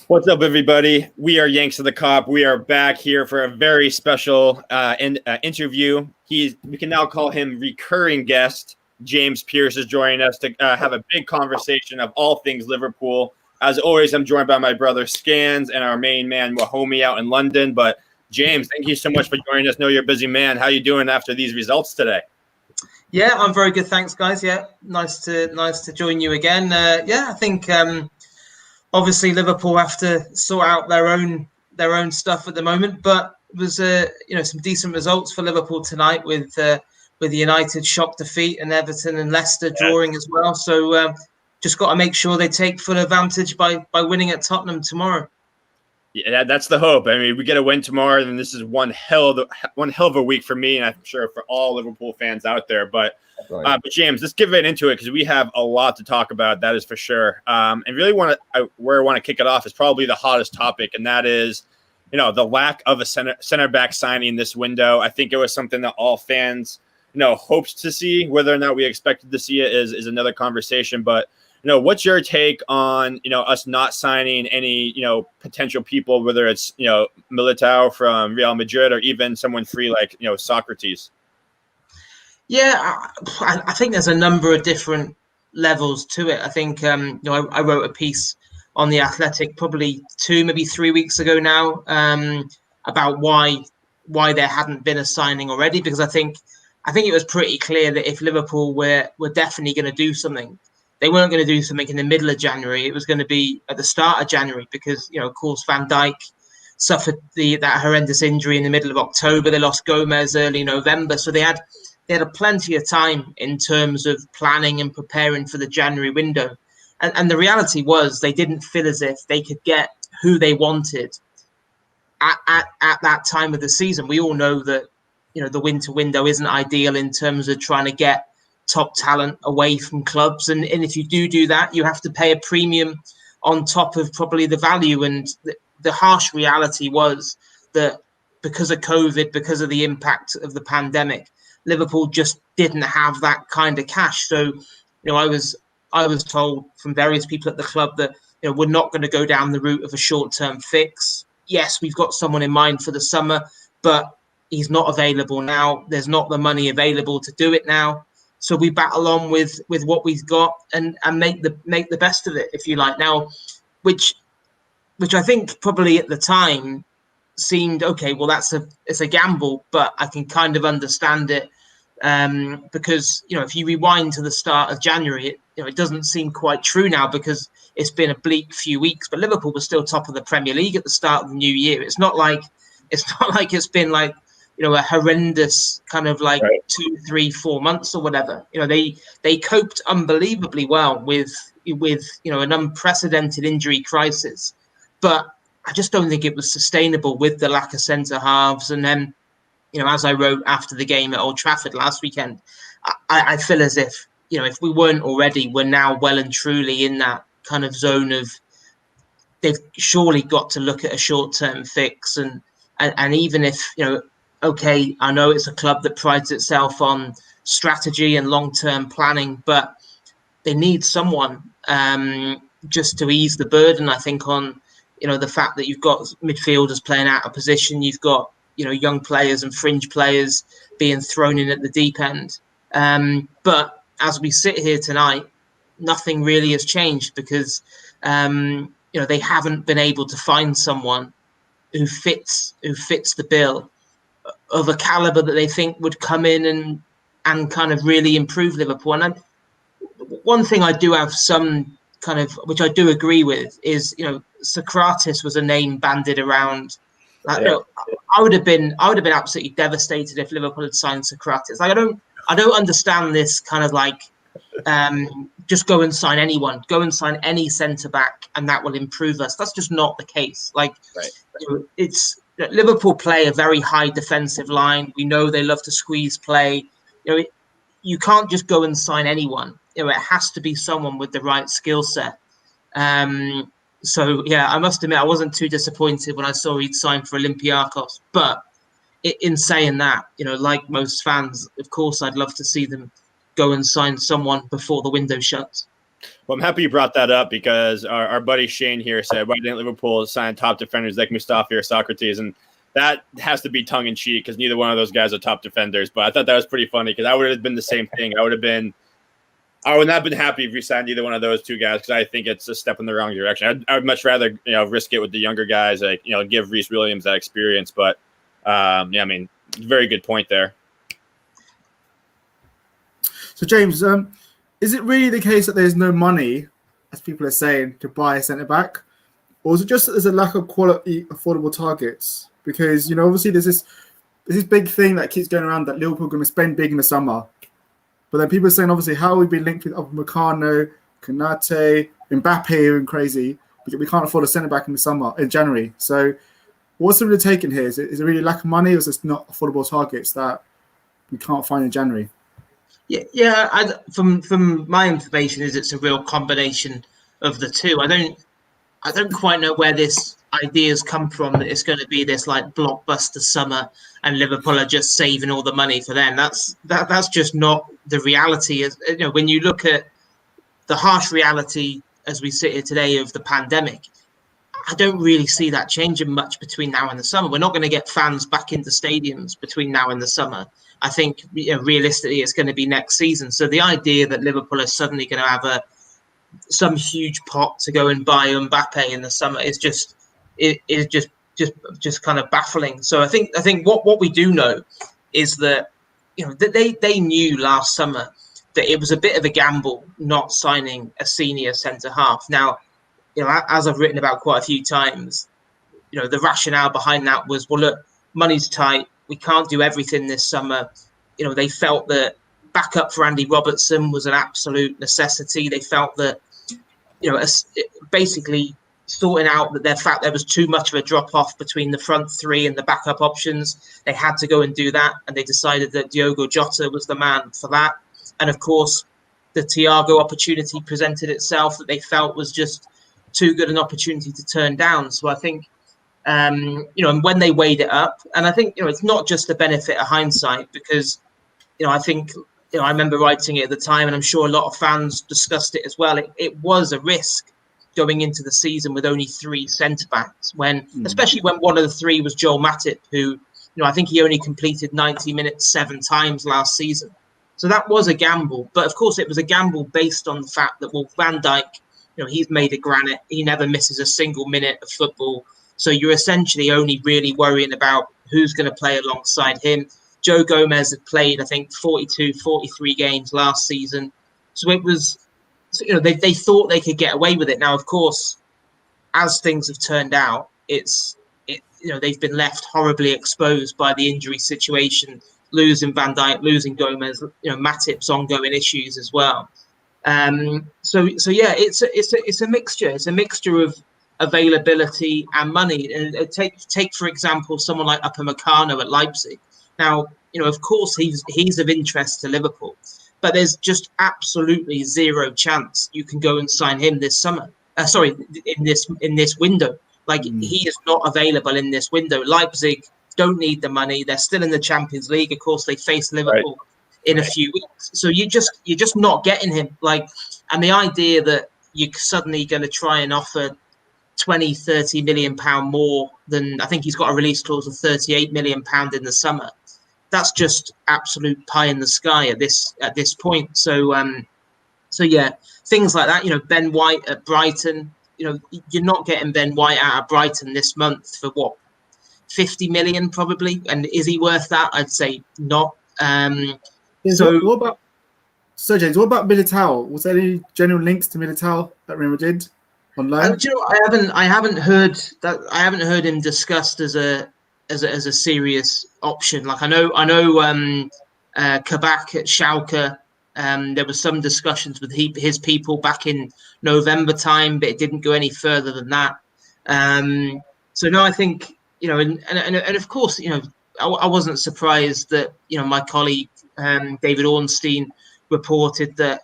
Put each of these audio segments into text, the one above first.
What's up, everybody? We are Yanks of the Cop. We are back here for a very special interview. We can now call him recurring guest. James Pearce is joining us to have a big conversation of all things Liverpool. As always, I'm joined by my brother Scans and our main man Wahomie out in London. But James, thank you so much for joining us. Know you're a busy man. How you doing after these results today? Yeah, I'm very good, thanks, guys. Yeah, nice to join you again. I think. Obviously, Liverpool have to sort out their own stuff at the moment, but it was some decent results for Liverpool tonight with the United shock defeat and Everton and Leicester drawing as well. So just got to make sure they take full advantage by winning at Tottenham tomorrow. Yeah, that's the hope. I mean, we get a win tomorrow, then this is one hell of a week for me, and I'm sure for all Liverpool fans out there. But James, let's get right into it because we have a lot to talk about. That is for sure. And really where I want to kick it off is probably the hottest topic, and that is, the lack of a center back signing this window. I think it was something that all fans, hoped to see. Whether or not we expected to see it is another conversation. But what's your take on, us not signing any, potential people, whether it's, Militao from Real Madrid or even someone free like, Socrates? Yeah, I think there's a number of different levels to it. I think, I wrote a piece on The Athletic probably 2, maybe 3 weeks ago now about why there hadn't been a signing already, because I think it was pretty clear that if Liverpool were definitely going to do something, they weren't going to do something in the middle of January. It was going to be at the start of January because, of course, Van Dijk suffered that horrendous injury in the middle of October. They lost Gomez early November. So they had a plenty of time in terms of planning and preparing for the January window. And the reality was they didn't feel as if they could get who they wanted at that time of the season. We all know that, the winter window isn't ideal in terms of trying to get top talent away from clubs, and if you do that, you have to pay a premium on top of probably the value. And the harsh reality was that because of COVID, because of the impact of the pandemic, Liverpool just didn't have that kind of cash. So, I was told from various people at the club that we're not going to go down the route of a short-term fix. Yes, we've got someone in mind for the summer, but he's not available now. There's not the money available to do it now. So we battle on with what we've got and make the best of it, if you like. Now, which I think probably at the time seemed okay. Well, it's a gamble, but I can kind of understand it because if you rewind to the start of January, it doesn't seem quite true now because it's been a bleak few weeks. But Liverpool was still top of the Premier League at the start of the new year. It's not like it's been like a horrendous kind of like 2, 3, 4 months or whatever. They coped unbelievably well with an unprecedented injury crisis, but I just don't think it was sustainable with the lack of centre halves. And then, as I wrote after the game at Old Trafford last weekend, I feel as if if we weren't already, we're now well and truly in that kind of zone of they've surely got to look at a short-term fix. And even if okay, I know it's a club that prides itself on strategy and long-term planning, but they need someone just to ease the burden, I think, on, the fact that you've got midfielders playing out of position. You've got, young players and fringe players being thrown in at the deep end. But as we sit here tonight, nothing really has changed because, they haven't been able to find someone who fits the bill of a caliber that they think would come in and kind of really improve Liverpool. And one thing I do have some kind of, which I do agree with, is Socrates was a name bandied around. Like, I would have been absolutely devastated if Liverpool had signed Socrates. Like, I don't understand this kind of like just go and sign anyone, go and sign any centre back, and that will improve us. That's just not the case. Like, it's Liverpool play a very high defensive line. We know they love to squeeze play. You can't just go and sign anyone. It has to be someone with the right skill set. So yeah, I must admit I wasn't too disappointed when I saw he'd signed for Olympiacos. But in saying that, like most fans, of course, I'd love to see them go and sign someone before the window shuts. Well, I'm happy you brought that up because our buddy Shane here said, why didn't Liverpool sign top defenders like Mustafi or Socrates? And that has to be tongue-in-cheek because neither one of those guys are top defenders. But I thought that was pretty funny because I would have been the same thing. I would not have been happy if you signed either one of those two guys because I think it's a step in the wrong direction. I would much rather risk it with the younger guys, like give Reece Williams that experience. But I mean, very good point there. So James, is it really the case that there's no money, as people are saying, to buy a centre back, or is it just that there's a lack of quality, affordable targets? Because obviously there's this big thing that keeps going around that Liverpool are going to spend big in the summer. But then people are saying, obviously, how have we been linked with Upamecano, Konate, Mbappe even crazy, because we can't afford a centre-back in January. So what's the real taking here? Is it really lack of money, or is it not affordable targets that we can't find in January? Yeah. From my information, it's a real combination of the two. I don't quite know where this ideas come from that it's going to be this like blockbuster summer and Liverpool are just saving all the money for them. That's just not the reality. When you look at the harsh reality as we sit here today of the pandemic, I don't really see that changing much between now and the summer. We're not going to get fans back into stadiums between now and the summer. I think realistically it's going to be next season. So the idea that Liverpool are suddenly going to have some huge pot to go and buy Mbappe in the summer is just kind of baffling. So I think what we do know is that that they knew last summer that it was a bit of a gamble not signing a senior centre half. Now, as I've written about quite a few times, the rationale behind that was, well, look, money's tight. We can't do everything this summer. They felt that backup for Andy Robertson was an absolute necessity. They felt that, basically sorting out that there was too much of a drop-off between the front three and the backup options. They had to go and do that, and they decided that Diogo Jota was the man for that. And, of course, the Thiago opportunity presented itself that they felt was just too good an opportunity to turn down. So I think, and when they weighed it up, and I think, it's not just the benefit of hindsight because, I think, I remember writing it at the time, and I'm sure a lot of fans discussed it as well. It was a risk going into the season with only three centre-backs, especially when one of the three was Joel Matip, who, I think he only completed 90 minutes 7 times last season. So that was a gamble. But, of course, it was a gamble based on the fact that, well, Van Dijk, he's made of granite. He never misses a single minute of football. So you're essentially only really worrying about who's going to play alongside him. Joe Gomez had played, I think, 42, 43 games last season. So it was, they thought they could get away with it. Now, of course, as things have turned out, they've been left horribly exposed by the injury situation, losing Van Dijk, losing Gomez, Matip's ongoing issues as well. So yeah, it's a mixture. It's a mixture of availability and money. And take for example someone like Upamecano at Leipzig. Now, of course he's of interest to Liverpool, but there's just absolutely zero chance you can go and sign him this summer. In this window. Like he is not available in this window. Leipzig don't need the money. They're still in the Champions League. Of course, they face Liverpool in a few weeks. So you're just not getting him. And the idea that you're suddenly going to try and offer 20, 30 million pound more than, I think he's got a release clause of 38 million pound in the summer. That's just absolute pie in the sky at this point. So yeah, things like that. Ben White at Brighton. You're not getting Ben White out of Brighton this month for what, 50 million probably. And is he worth that? I'd say not. James, what about Militao? Was there any general links to Militao at Real Madrid on loan? I haven't heard that. I haven't heard him discussed as a serious option. Like I know Kabak at Schalke. There was some discussions with his people back in November time, but it didn't go any further than that. So no, I think and of course I wasn't surprised that my colleague David Ornstein reported that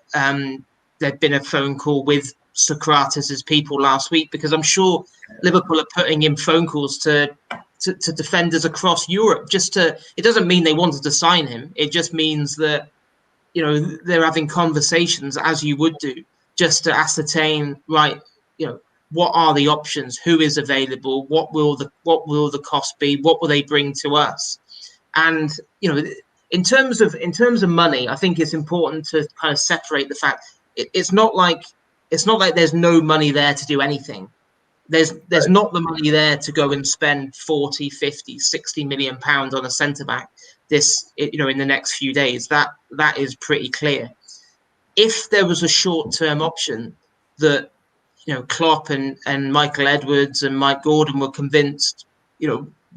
there'd been a phone call with Socrates' people last week, because I'm sure Liverpool are putting in phone calls to defenders across Europe. It doesn't mean they wanted to sign him. It just means that they're having conversations, as you would do, just to ascertain, right, what are the options, who is available, what will the cost be, what will they bring to us. And in terms of money, I think it's important to kind of separate the fact it's not like there's no money there to do anything. There's not the money there to go and spend 40, 50, 60 million pounds on a centre back in the next few days. That is pretty clear. If there was a short-term option that Klopp and Michael Edwards and Mike Gordon were convinced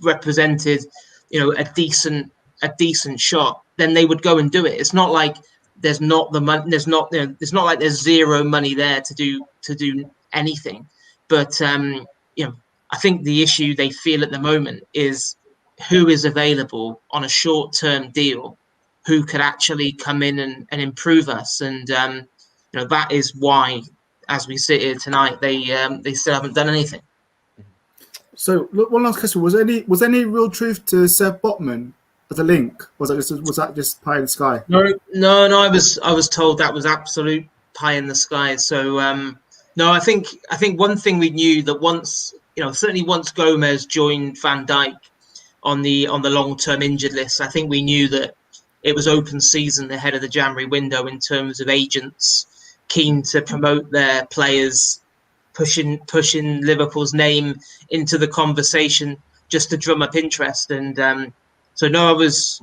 represented a decent shot, then they would go and do it. It's not like there's not the money. There's not like there's zero money there to do anything. But I think the issue they feel at the moment is who is available on a short-term deal, who could actually come in and improve us. And that is why, as we sit here tonight, they still haven't done anything. So, look, one last question: was there any real truth to Seb Botman as a link? Was that just pie in the sky? No. I was told that was absolute pie in the sky. So no, I think one thing we knew that certainly once Gomez joined Van Dijk on the long-term injured list, I think we knew that it was open season ahead of the January window in terms of agents keen to promote their players, pushing Liverpool's name into the conversation just to drum up interest. And so no, I was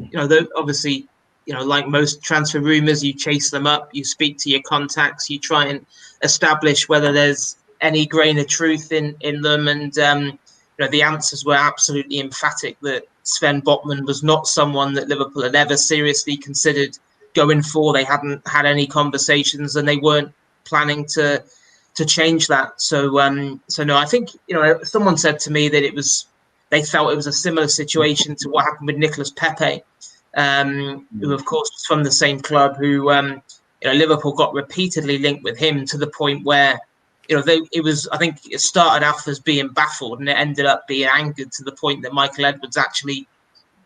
obviously like most transfer rumours, you chase them up, you speak to your contacts, you try and establish whether there's any grain of truth in them. And the answers were absolutely emphatic that Sven Botman was not someone that Liverpool had ever seriously considered going for. They hadn't had any conversations, and they weren't planning to change that. So no, I think someone said to me that they felt it was a similar situation to what happened with Nicolas Pepe, who of course was from the same club, who Liverpool got repeatedly linked with him to the point where I think it started off as being baffled, and it ended up being angered to the point that Michael Edwards actually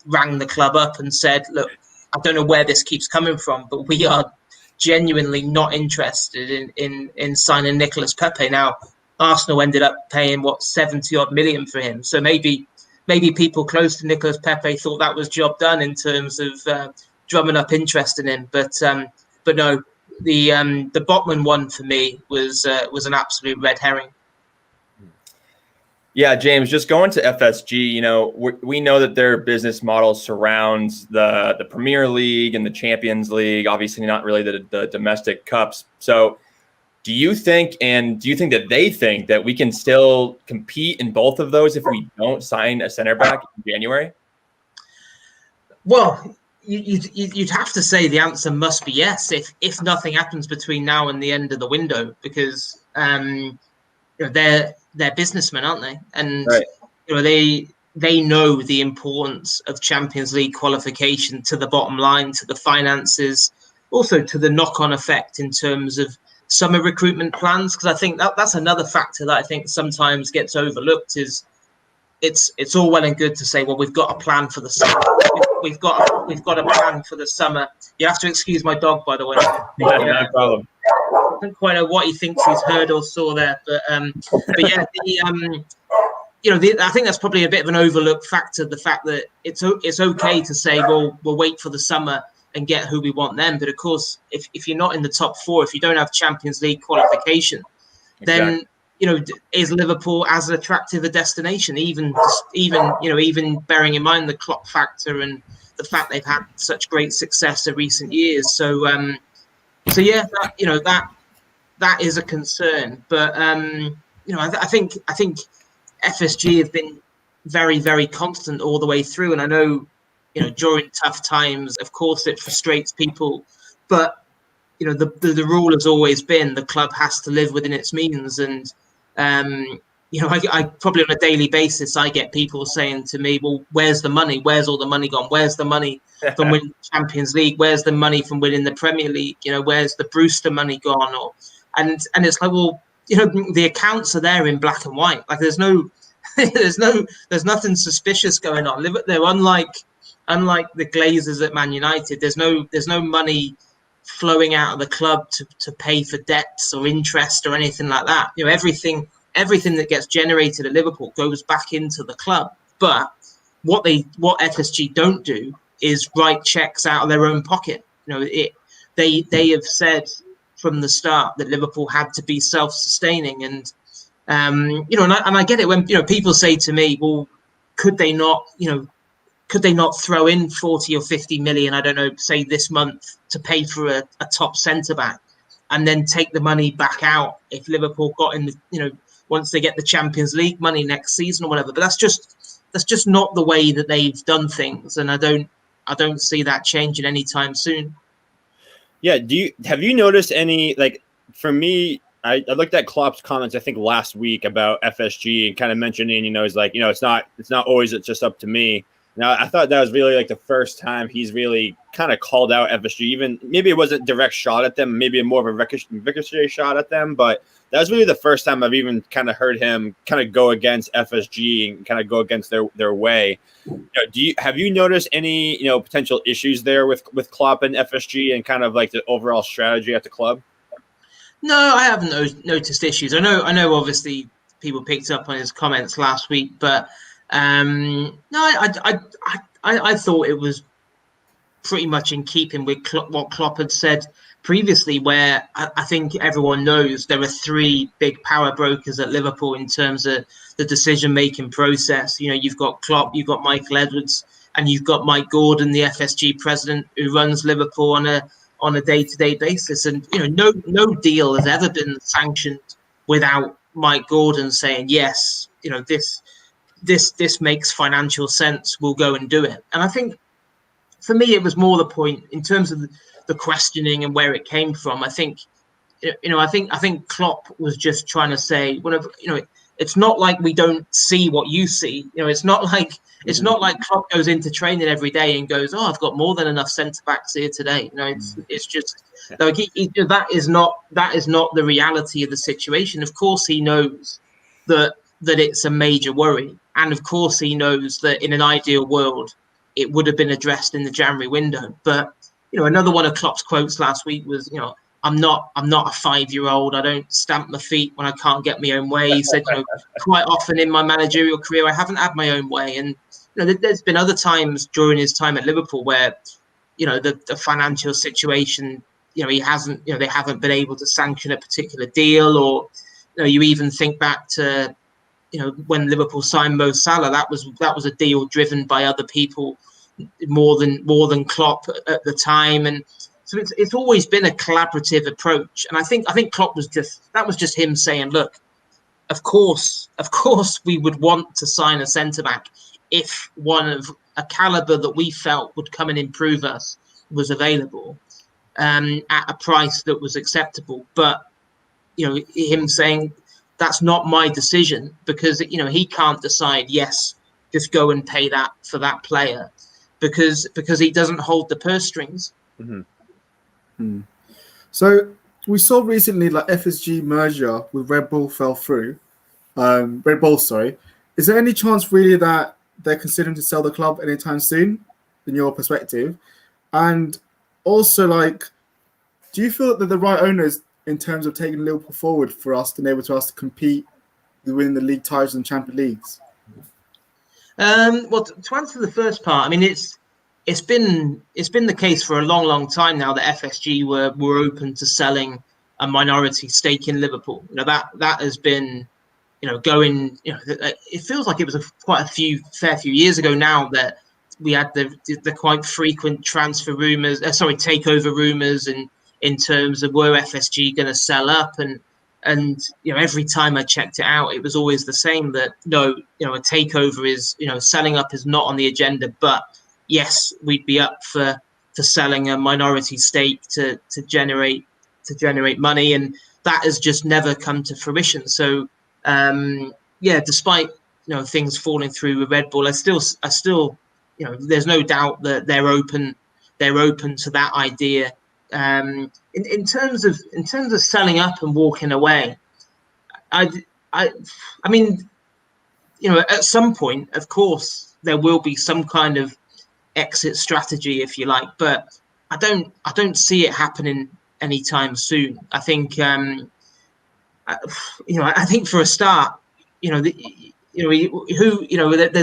rang the club up and said, look, I don't know where this keeps coming from, but we are genuinely not interested in signing Nicolas Pepe. Now, Arsenal ended up paying 70 odd million for him. So maybe people close to Nicolas Pepe thought that was job done in terms of drumming up interest in him. But no, the Botman one for me was an absolute red herring. Yeah, James, just going to FSG, we know that their business model surrounds the Premier League and the Champions League, obviously not really the domestic cups. So do you think that they think that we can still compete in both of those if we don't sign a center back in January? Well, you'd have to say the answer must be yes if nothing happens between now and the end of the window, because they're businessmen, aren't they? And right. They know the importance of Champions League qualification to the bottom line, to the finances, also to the knock-on effect in terms of summer recruitment plans. Because I think that's another factor that I think sometimes gets overlooked. Is it's all well and good to say, well, we've got a plan for the summer. We've got a plan for the summer. You have to excuse my dog, by the way. No problem. I don't quite know what he thinks he's heard or saw there, but yeah, I think that's probably a bit of an overlooked factor. The fact that it's okay to say, well, we'll wait for the summer and get who we want then. But of course, if you're not in the top four, if you don't have Champions League qualification, then is Liverpool as attractive a destination? Even bearing in mind the Klopp factor and the fact they've had such great success in recent years. So yeah, that is a concern. But I think FSG have been very, very constant all the way through. And I know, during tough times, of course, it frustrates people. But the rule has always been the club has to live within its means. And I probably on a daily basis, I get people saying to me, well, where's the money? Where's all the money gone? Where's the money from winning the Champions League? Where's the money from winning the Premier League? Where's the Brewster money gone? And it's like, well, the accounts are there in black and white. Like there's nothing suspicious going on. They're unlike the Glazers at Man United. There's no money flowing out of the club to pay for debts or interest or anything like that. Everything that gets generated at Liverpool goes back into the club. But what FSG don't do is write checks out of their own pocket. They have said from the start that Liverpool had to be self-sustaining, and I get it when people say to me, well, could they not throw in 40 or 50 million, I don't know, say this month to pay for a top centre back, and then take the money back out if Liverpool got in once they get the Champions League money next season or whatever. But that's just not the way that they've done things, and I don't see that changing anytime soon. Yeah, have you noticed any, like, for me, I looked at Klopp's comments, I think last week, about FSG and kind of mentioning, he's like, it's not always just up to me. Now, I thought that was really like the first time he's really kind of called out FSG. Even maybe it wasn't a direct shot at them, maybe more of a ricochet shot at them, but that was really the first time I've even kind of heard him kind of go against FSG and kind of go against their way. Have you noticed any potential issues there with Klopp and FSG and kind of like the overall strategy at the club? No, I haven't noticed issues. I know. Obviously, people picked up on his comments last week, but no, I thought it was pretty much in keeping with what Klopp had said previously, where I think everyone knows there are three big power brokers at Liverpool in terms of the decision-making process. You've got Klopp, you've got Michael Edwards, and you've got Mike Gordon, the FSG president, who runs Liverpool on a day-to-day basis. And no deal has ever been sanctioned without Mike Gordon saying, yes, this makes financial sense, we'll go and do it. And I think for me it was more the point in terms of the questioning and where it came from. I think Klopp was just trying to say, it's not like we don't see what you see. It's not like Klopp goes into training every day and goes, oh, I've got more than enough centre backs here today. It's just like that is not the reality of the situation. Of course, he knows that it's a major worry, and of course, he knows that in an ideal world, it would have been addressed in the January window. But another one of Klopp's quotes last week was, I'm not a 5-year-old. I don't stamp my feet when I can't get my own way. He said, quite often in my managerial career, I haven't had my own way. And there's been other times during his time at Liverpool where, the financial situation, they haven't been able to sanction a particular deal, or you even think back to, when Liverpool signed Mo Salah, that was a deal driven by other people more than Klopp at the time. And so it's always been a collaborative approach. And I think Klopp was just him saying, look, of course we would want to sign a centre back if one of a caliber that we felt would come and improve us was available at a price that was acceptable. But him saying that's not my decision, because he can't decide, yes, just go and pay that for that player, because he doesn't hold the purse strings. Mm-hmm. So we saw recently FSG merger with Red Bull fell through. Red Bull, sorry. Is there any chance really that they're considering to sell the club anytime soon, in your perspective? And also, do you feel that they're the right owners in terms of taking Liverpool forward for us to enable us to compete with winning the league titles and Champions Leagues? Well, to answer the first part, I mean, it's been the case for a long time now that FSG were open to selling a minority stake in Liverpool. That has been going. It feels like it was quite a fair few years ago now that we had the quite frequent transfer rumors, takeover rumors, and in terms of were FSG going to sell up, and every time I checked it out, it was always the same, that no, a takeover is, selling up is not on the agenda, but yes, we'd be up for selling a minority stake to generate money, and that has just never come to fruition. So despite things falling through with Red Bull, I still there's no doubt that they're open to that idea. In terms of selling up and walking away, I mean, at some point, of course, there will be some kind of exit strategy, if you like. But I don't see it happening anytime soon. I think I think for a start, there's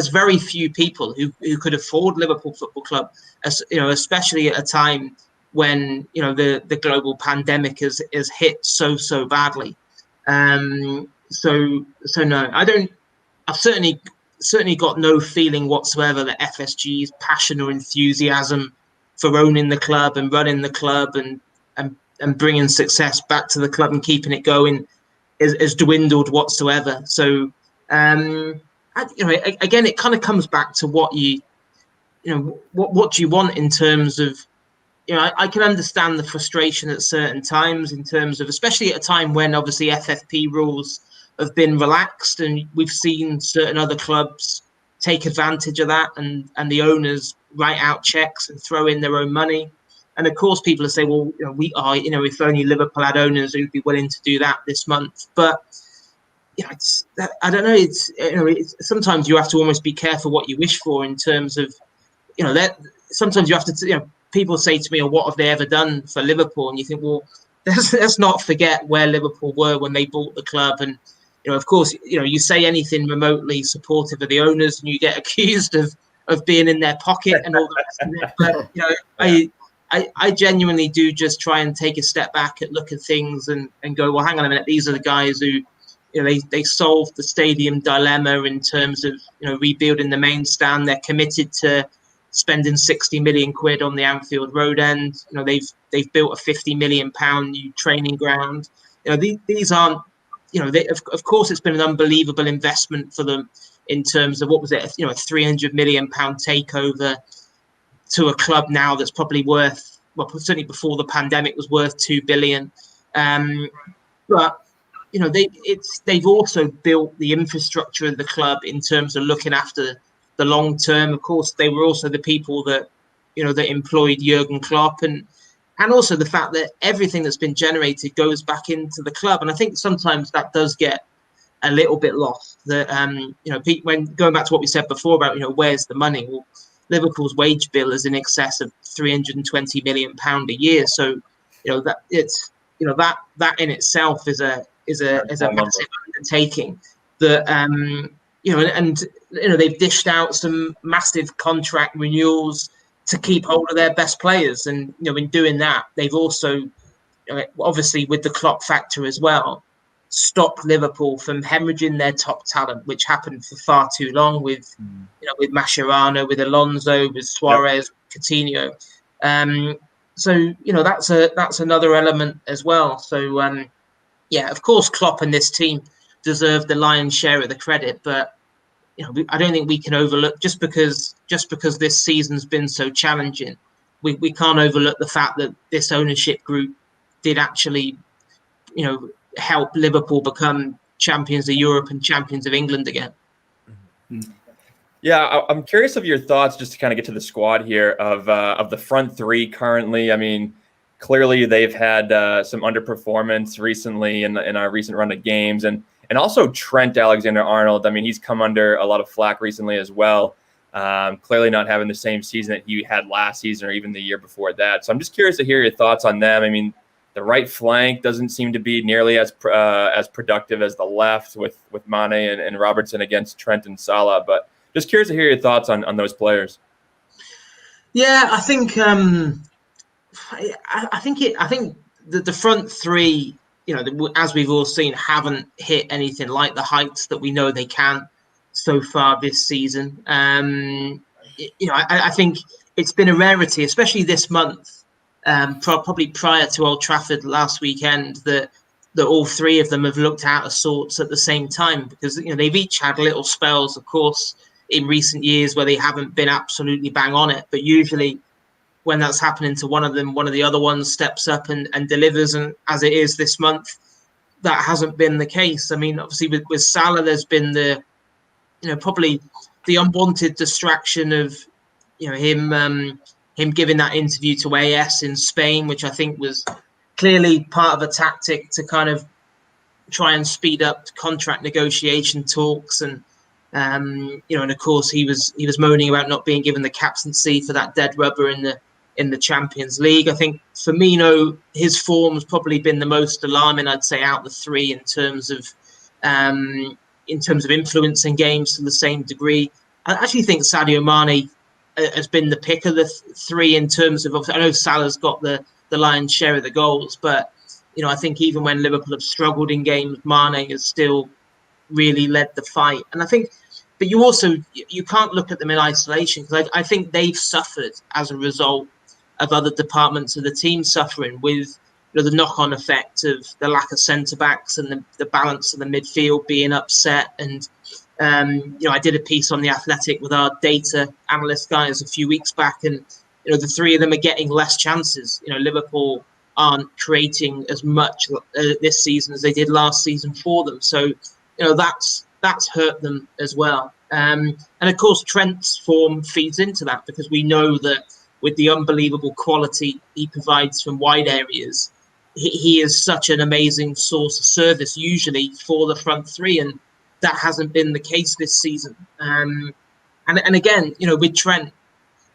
very few people who could afford Liverpool Football Club, especially at a time when the global pandemic has hit so badly. So no, I don't. I've certainly got no feeling whatsoever that FSG's passion or enthusiasm for owning the club and running the club and bringing success back to the club and keeping it going is dwindled whatsoever. So, again, it kind of comes back to what what do you want in terms of, I can understand the frustration at certain times in terms of, especially at a time when obviously FFP rules have been relaxed and we've seen certain other clubs take advantage of that and the owners write out checks and throw in their own money. And of course, people say, well, if only Liverpool had owners who'd be willing to do that this month. But I don't know. It's sometimes you have to almost be careful what you wish for in terms of, that sometimes you have to, people say to me, oh, what have they ever done for Liverpool? And you think, well, let's not forget where Liverpool were when they bought the club. And, of course, you say anything remotely supportive of the owners and you get accused of being in their pocket and all the rest of it. But, I genuinely do just try and take a step back and look at things and go, well, hang on a minute. These are the guys who, they solved the stadium dilemma in terms of, rebuilding the main stand. They're committed to spending 60 million quid on the Anfield Road end. They've built a 50 million pound new training ground. These aren't, of course, it's been an unbelievable investment for them in terms of, what was it, a 300 million pound takeover to a club now that's probably worth, well, certainly before the pandemic was worth 2 billion. But they've also built the infrastructure of the club in terms of looking after the long term. Of course, they were also the people that that employed Jurgen Klopp, and also the fact that everything that's been generated goes back into the club. And I think sometimes that does get a little bit lost. That when going back to what we said before about where's the money? Well, Liverpool's wage bill is in excess of £320 million a year. So that it's that in itself is a massive undertaking. That they've dished out some massive contract renewals to keep hold of their best players, and in doing that, they've also obviously with the Klopp factor as well, stopped Liverpool from hemorrhaging their top talent, which happened for far too long with with Mascherano, with Alonso, with Suarez, Coutinho. So that's another element as well. So of course, Klopp and this team deserve the lion's share of the credit, but I don't think we can overlook just because this season's been so challenging. We can't overlook the fact that this ownership group did actually, help Liverpool become champions of Europe and champions of England again. Yeah, I'm curious of your thoughts, just to kind of get to the squad here of the front three currently. I mean, clearly they've had some underperformance recently in our recent run of games, and also Trent Alexander-Arnold. I mean, he's come under a lot of flack recently as well. Clearly not having the same season that he had last season or even the year before that. So I'm just curious to hear your thoughts on them. I mean, the right flank doesn't seem to be nearly as productive as the left with Mane and Robertson against Trent and Salah. But just curious to hear your thoughts on those players. Yeah, I think the front three, as we've all seen, haven't hit anything like the heights that we know they can so far this season. I think it's been a rarity, especially this month. Probably prior to Old Trafford last weekend, that all three of them have looked out of sorts at the same time, because they've each had little spells, of course, in recent years where they haven't been absolutely bang on it. But usually, when that's happening to one of them, one of the other ones steps up and delivers. And as it is this month, that hasn't been the case. I mean, obviously with Salah, there's been the probably the unwanted distraction of him giving that interview to AS in Spain, which I think was clearly part of a tactic to kind of try and speed up contract negotiation talks. And and of course he was moaning about not being given the captaincy for that dead rubber in in the Champions League. I think Firmino, his form's probably been the most alarming, I'd say, out of the three in terms of influencing games to the same degree. I actually think Sadio Mane has been the pick of the three in terms of. I know Salah's got the lion's share of the goals, but I think even when Liverpool have struggled in games, Mane has still really led the fight. And I think, but you can't look at them in isolation, because I think they've suffered as a result of other departments of the team suffering, with the knock-on effect of the lack of centre-backs and the balance of the midfield being upset. And I did a piece on The Athletic with our data analyst guys a few weeks back, and the three of them are getting less chances. Liverpool aren't creating as much this season as they did last season for them. So that's hurt them as well. And of course, Trent's form feeds into that, because we know that with the unbelievable quality he provides from wide areas, he is such an amazing source of service usually for the front three, and that hasn't been the case this season. And again, with Trent,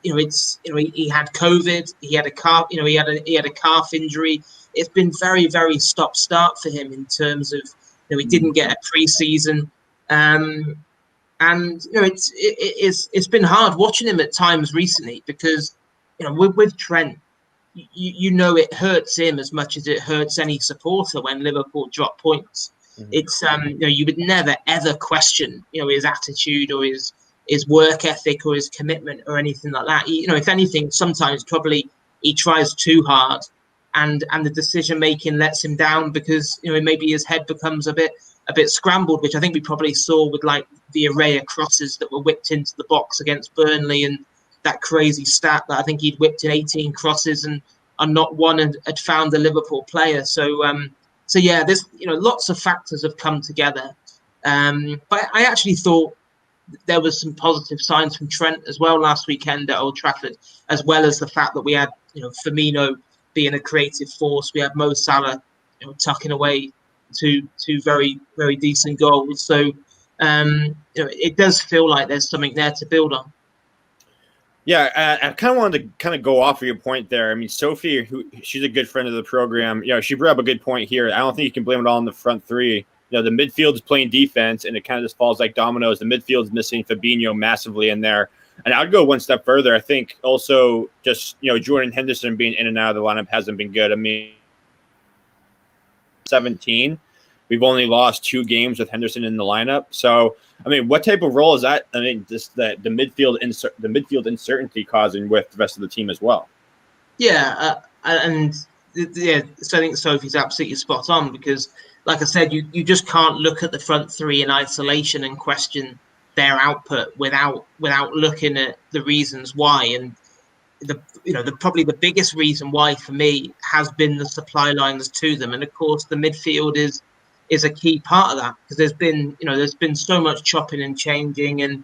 he had COVID, he had a calf, he had a calf injury. It's been very, very stop-start for him in terms of he didn't get a pre-season. And it's been hard watching him at times recently, because with Trent, it hurts him as much as it hurts any supporter when Liverpool drop points. Mm-hmm. It's you would never ever question his attitude or his work ethic or his commitment or anything like that. If anything, sometimes probably he tries too hard, and the decision making lets him down, because maybe his head becomes a bit scrambled, which I think we probably saw with like the array of crosses that were whipped into the box against Burnley, and that crazy stat that I think he'd whipped in 18 crosses and not one had found a Liverpool player. So yeah, there's lots of factors have come together. But I actually thought there was some positive signs from Trent as well last weekend at Old Trafford, as well as the fact that we had Firmino being a creative force. We had Mo Salah tucking away two very, very decent goals. So it does feel like there's something there to build on. Yeah, I kind of wanted to go off of your point there. I mean, Sophie, she's a good friend of the program. She brought up a good point here. I don't think you can blame it all on the front three. The midfield is playing defense, and it kind of just falls like dominoes. The midfield is missing Fabinho massively in there. And I'd go one step further. I think also just, Jordan Henderson being in and out of the lineup hasn't been good. I mean, 17, we've only lost 2 games with Henderson in the lineup. So, I mean, what type of role is that? I mean, just the midfield uncertainty causing with the rest of the team as well. Yeah, so I think Sophie's absolutely spot on, because, like I said, you just can't look at the front three in isolation and question their output without looking at the reasons why. And probably the biggest reason why for me has been the supply lines to them, and of course the midfield is a key part of that, because there's been so much chopping and changing, and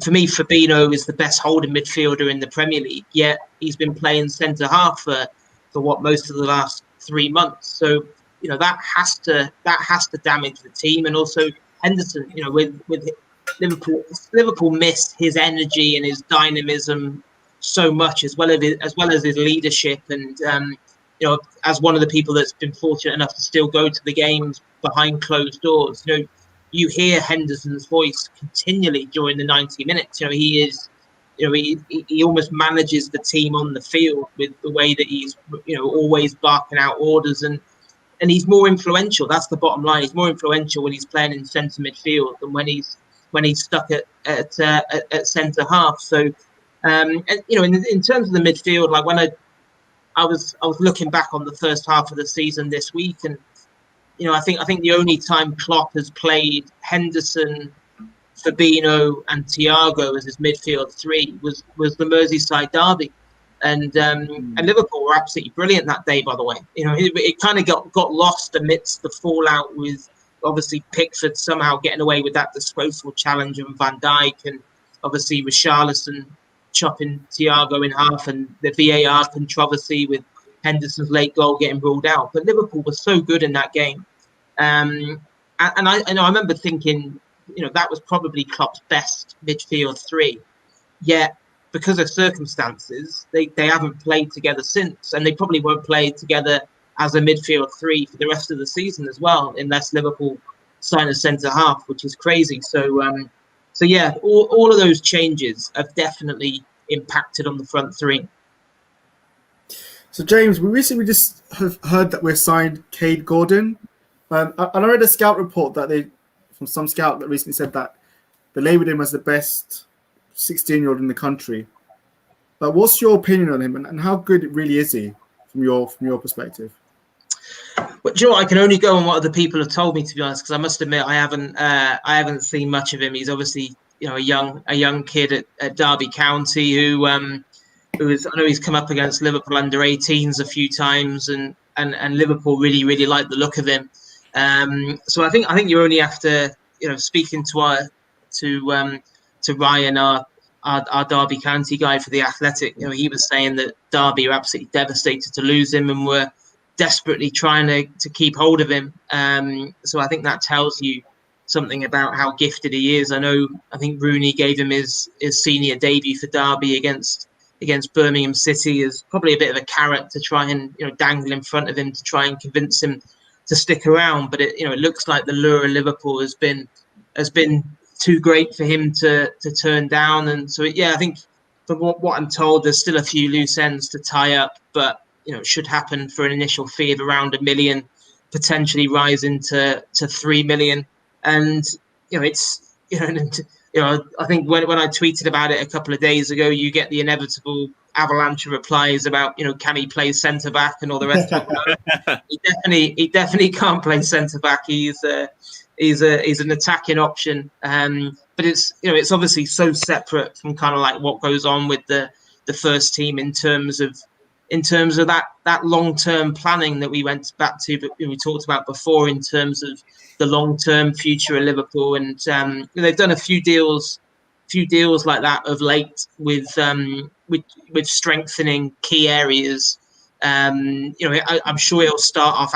for me, Fabinho is the best holding midfielder in the Premier League, yet he's been playing centre half for what, most of the last 3 months. So that has to damage the team. And also Henderson, with Liverpool missed his energy and his dynamism so much, as well as his leadership. And as one of the people that's been fortunate enough to still go to the games behind closed doors, you hear Henderson's voice continually during the 90 minutes. He is, he almost manages the team on the field with the way that he's, always barking out orders, and he's more influential. That's the bottom line. He's more influential when he's playing in centre midfield than when he's stuck at centre half. So, and in terms of the midfield, like when I was looking back on the first half of the season this week, and I think the only time Klopp has played Henderson, Fabinho, and Thiago as his midfield three was the Merseyside derby, and Liverpool were absolutely brilliant that day. By the way, it kind of got lost amidst the fallout with obviously Pickford somehow getting away with that disgraceful challenge on Van Dijk, and obviously Richarlison chopping Thiago in half, and the VAR controversy with Henderson's late goal getting ruled out. But Liverpool was so good in that game. And I remember thinking, that was probably Klopp's best midfield three. Yet, because of circumstances, they haven't played together since, and they probably won't play together as a midfield three for the rest of the season as well, unless Liverpool sign a centre half, which is crazy. So yeah, all of those changes have definitely impacted on the front three. So James, we recently just have heard that we're signed Cade Gordon. And I read a scout report from some scout that recently said that they labelled him as the best 16-year-old in the country. But what's your opinion on him, and how good really is he from your perspective? But do you know what? I can only go on what other people have told me, to be honest, because I must admit I haven't seen much of him. He's obviously a young kid at Derby County who is, I know he's come up against Liverpool under 18s a few times, and Liverpool really like the look of him. So I think you only have to, speaking to Ryan, our Derby County guy for the Athletic, he was saying that Derby are absolutely devastated to lose him and were desperately trying to keep hold of him. So I think that tells you something about how gifted he is. I think Rooney gave him his senior debut for Derby against Birmingham City as probably a bit of a carrot to try and dangle in front of him to try and convince him to stick around. But it looks like the lure of Liverpool has been too great for him to turn down. And so I think from what I'm told, there's still a few loose ends to tie up, but it should happen for an initial fee of around $1 million, potentially rising to 3 million. And it's I think when I tweeted about it a couple of days ago, you get the inevitable avalanche of replies about can he play centre back and all the rest of it. He definitely can't play centre back. He's an attacking option, but it's obviously so separate from kind of like what goes on with the first team in terms of that long-term planning that we went back to, but we talked about before in terms of the long-term future of Liverpool. And they've done a few deals like that of late with strengthening key areas. I'm sure he'll start off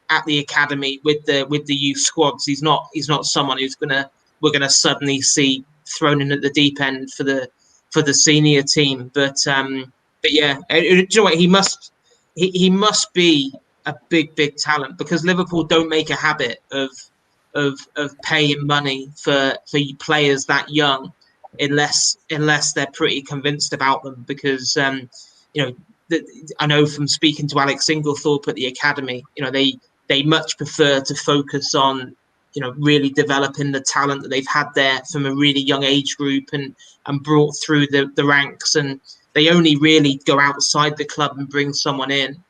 at the academy with the youth squads. He's not someone we're gonna suddenly see thrown in at the deep end for the senior team. But yeah, do you know what? He must be a big talent, because Liverpool don't make a habit of paying money for players that young unless they're pretty convinced about them. Because I know from speaking to Alex Inglethorpe at the academy, they much prefer to focus on really developing the talent that they've had there from a really young age group and brought through the ranks. And they only really go outside the club and bring someone in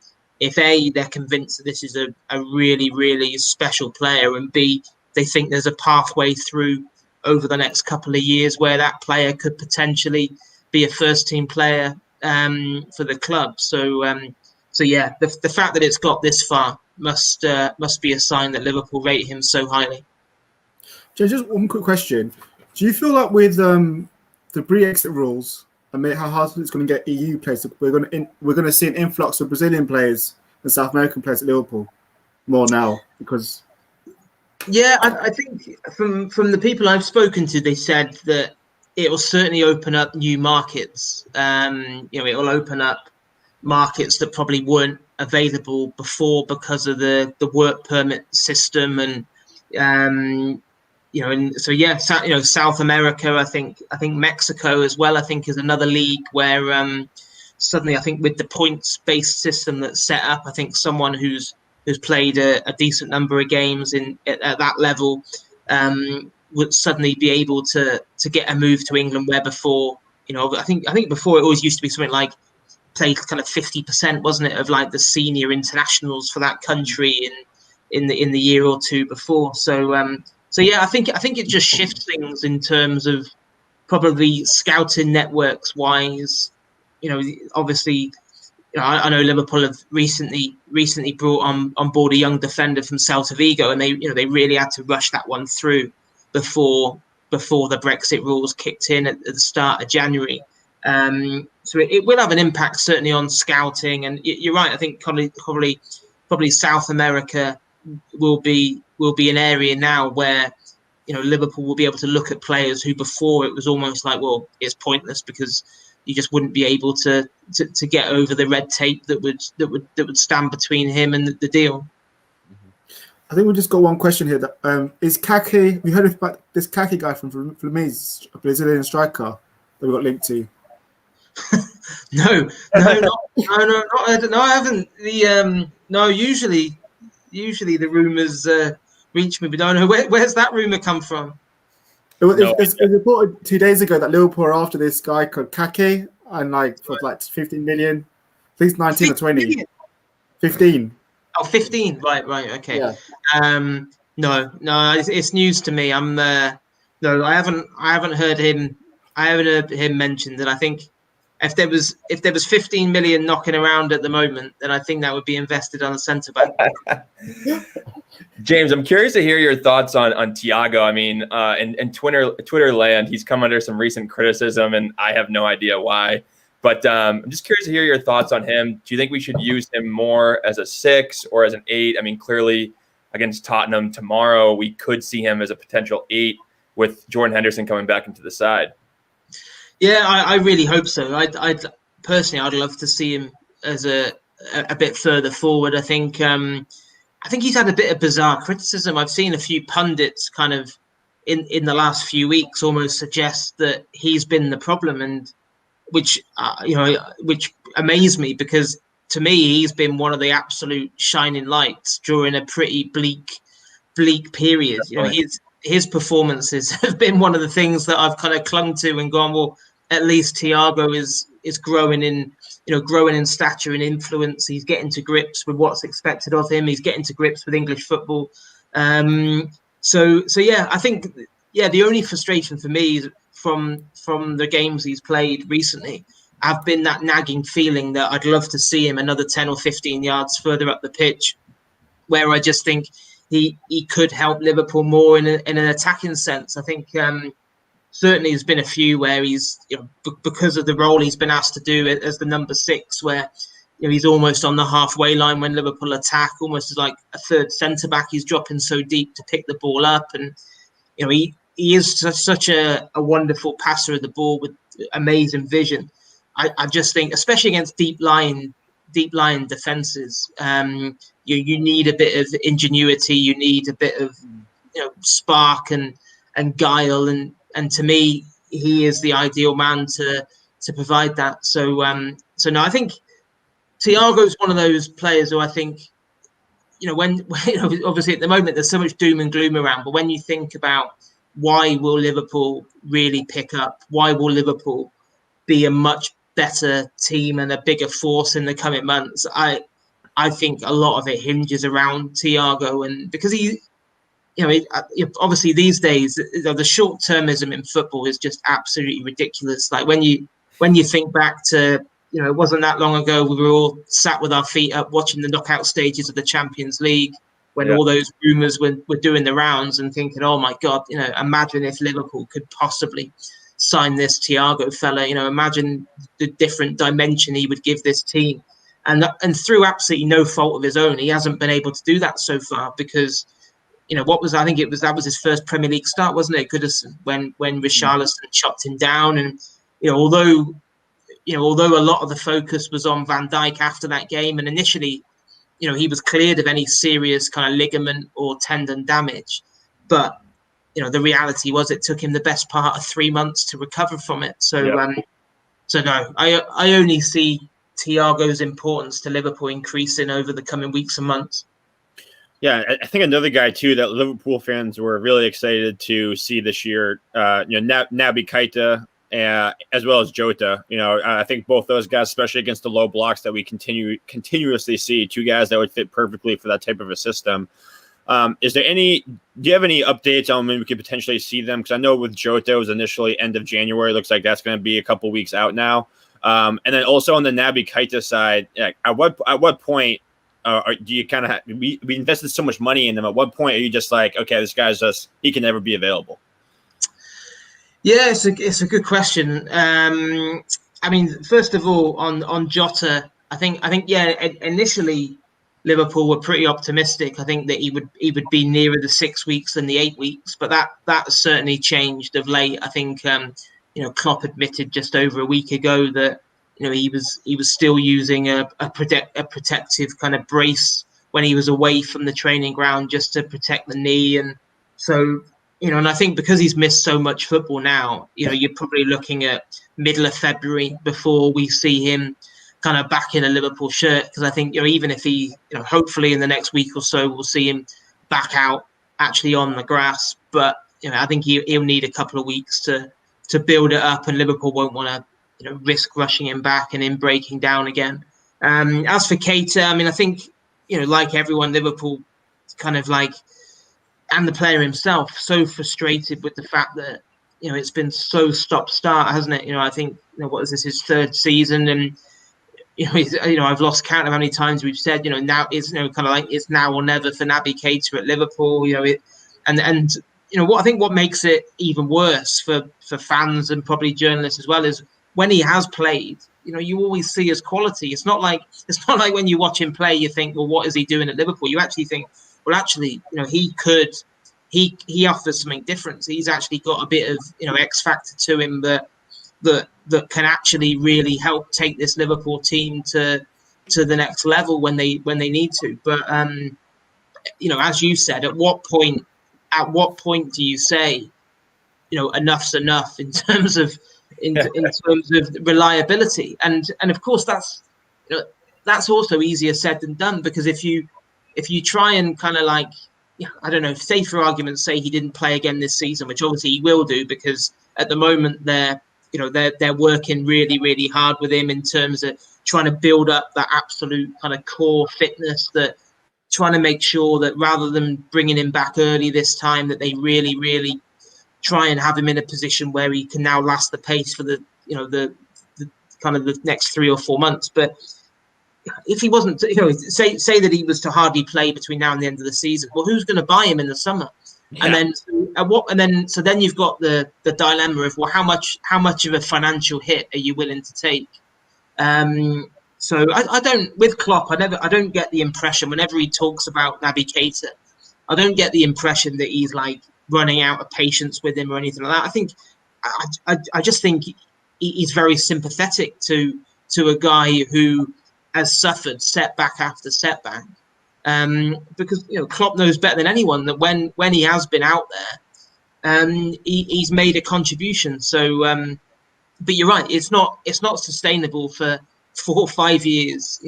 if A, they're convinced that this is a really special player, and B, they think there's a pathway through over the next couple of years where that player could potentially be a first team player for the club. So yeah, the fact that it's got this far must be a sign that Liverpool rate him so highly. Just one quick question: do you feel like with the Brexit rules and how hard it's going to get EU players, we're going to see an influx of Brazilian players and South American players at Liverpool more now? Because yeah, I think from the people I've spoken to, they said that it will certainly open up new markets. It will open up markets that probably weren't available before because of the work permit system, and and so yeah, South America. I think Mexico as well. I think is another league where suddenly, I think with the points-based system that's set up, I think someone who's played a decent number of games at that level would suddenly be able to get a move to England, where before, I think before it always used to be something like played kind of 50%, wasn't it, of like the senior internationals for that country in the year or two before. So yeah, I think it just shifts things in terms of probably scouting networks wise. Obviously, I know Liverpool have recently brought on board a young defender from Celta Vigo, and they really had to rush that one through before the Brexit rules kicked in at the start of January. So it will have an impact certainly on scouting, and you're right. I think probably South America will be an area now where Liverpool will be able to look at players who before it was almost like, well, it's pointless because you just wouldn't be able to get over the red tape that would stand between him and the deal. I think we just got one question here. That is Kake. We heard about this Kake guy from Fluminense, a Brazilian striker that we got linked to. No, I haven't. Usually the rumours reach me, but I don't know where's that rumour come from. It was reported 2 days ago that Liverpool are after this guy called Kake, and for 15 million, at least 19 or 20. Million? 15. Oh, 15. Right. Okay. Yeah. No, it's news to me. I haven't heard him. I haven't heard him mentioned. And I think if there was 15 million knocking around at the moment, then I think that would be invested on a centre back. James, I'm curious to hear your thoughts on Thiago. I mean, in Twitter land, he's come under some recent criticism, and I have no idea why. But I'm just curious to hear your thoughts on him. Do you think we should use him more as a 6 or as an 8? I mean, clearly against Tottenham tomorrow, we could see him as a potential 8 with Jordan Henderson coming back into the side. Yeah, I really hope so. I'd love to see him as a bit further forward. I think he's had a bit of bizarre criticism. I've seen a few pundits kind of in the last few weeks almost suggest that he's been the problem, and which amazed me, because to me he's been one of the absolute shining lights during a pretty bleak period. His performances have been one of the things that I've kind of clung to and gone, well, at least Thiago is growing in stature and influence. He's getting to grips with what's expected of him. He's getting to grips with English football. So yeah, I think the only frustration for me is from the games he's played recently, have been that nagging feeling that I'd love to see him another 10 or 15 yards further up the pitch, where I just think he could help Liverpool more in an attacking sense. I think certainly there's been a few where he's, because of the role he's been asked to do as the number 6, where he's almost on the halfway line when Liverpool attack, almost as like a third centre back. He's dropping so deep to pick the ball up, and he is such a wonderful passer of the ball with amazing vision. I just think, especially against deep lying defenses, you need a bit of ingenuity. You need a bit of spark and guile, and to me, he is the ideal man to provide that. So no, I think Thiago's one of those players who I think, when obviously at the moment there's so much doom and gloom around, but when you think about why will Liverpool really pick up, why will Liverpool be a much better team and a bigger force in the coming months, I think a lot of it hinges around Thiago, and because he obviously these days the short-termism in football is just absolutely ridiculous. Like when you think back to, it wasn't that long ago we were all sat with our feet up watching the knockout stages of the Champions League when all those rumours were doing the rounds, and thinking, oh my God, imagine if Liverpool could possibly sign this Thiago fella. Imagine the different dimension he would give this team. And through absolutely no fault of his own, he hasn't been able to do that so far, because that was his first Premier League start, wasn't it? Goodison, when Richarlison chopped him down, and although a lot of the focus was on Van Dijk after that game, and initially, he was cleared of any serious kind of ligament or tendon damage, but the reality was it took him the best part of 3 months to recover from it. So no, I only see Thiago's importance to Liverpool increasing over the coming weeks and months. Yeah, I think another guy too that Liverpool fans were really excited to see this year, Naby Keita, as well as Jota. I think both those guys, especially against the low blocks that we continuously see, 2 guys that would fit perfectly for that type of a system. Do you have any updates on when we could potentially see them? Because I know with Jota it was initially end of January. Looks like that's going to be a couple weeks out now. And then also on the Naby Keita side, at what point do you kind of we invested so much money in them? At what point are you just like, okay, this guy's he can never be available? Yeah, it's a good question. I mean, first of all, on Jota, I think initially Liverpool were pretty optimistic. I think that he would be nearer the 6 weeks than the 8 weeks, but that certainly changed of late. I think Klopp admitted just over a week ago that he was still using a protective kind of brace when he was away from the training ground just to protect the knee. And so, and I think because he's missed so much football now, you're probably looking at middle of February before we see him kind of back in a Liverpool shirt. Because I think, even if he, hopefully in the next week or so, we'll see him back out actually on the grass. But, I think he'll need a couple of weeks to build it up, and Liverpool won't want to, risk rushing him back and him breaking down again. As for Keita, I mean, I think, like everyone, Liverpool kind of like, and the player himself, so frustrated with the fact that, it's been so stop-start, hasn't it? I think, what is this, his third season, and I've lost count of how many times we've said, now it's kind of like it's now or never for Naby Keita at Liverpool. What makes it even worse for fans and probably journalists as well is when he has played, you always see his quality. It's not like when you watch him play, you think, well, what is he doing at Liverpool? You actually think, well, actually, he offers something different. He's actually got a bit of, X factor to him that can actually really help take this Liverpool team to the next level when they need to. But as you said, at what point do you say, enough's enough in terms of reliability? And of course that's also easier said than done, because if you try and kind of like, I don't know, say for argument's sake he didn't play again this season, which obviously he will do, because at the moment they're working really, really hard with him in terms of trying to build up that absolute kind of core fitness, that trying to make sure that rather than bringing him back early this time, that they really, really try and have him in a position where he can now last the pace for the kind of the next 3 or 4 months. But if he wasn't, say that he was to hardly play between now and the end of the season, well, who's going to buy him in the summer? Yeah. So then you've got the dilemma of, well, how much of a financial hit are you willing to take? So I don't, with Klopp, I don't get the impression whenever he talks about Naby Keita, I don't get the impression that he's like running out of patience with him or anything like that. I think I just think he's very sympathetic to a guy who has suffered setback after setback. Because Klopp knows better than anyone that when he has been out there, he's made a contribution. So, but you're right, it's not sustainable for 4 or 5 years.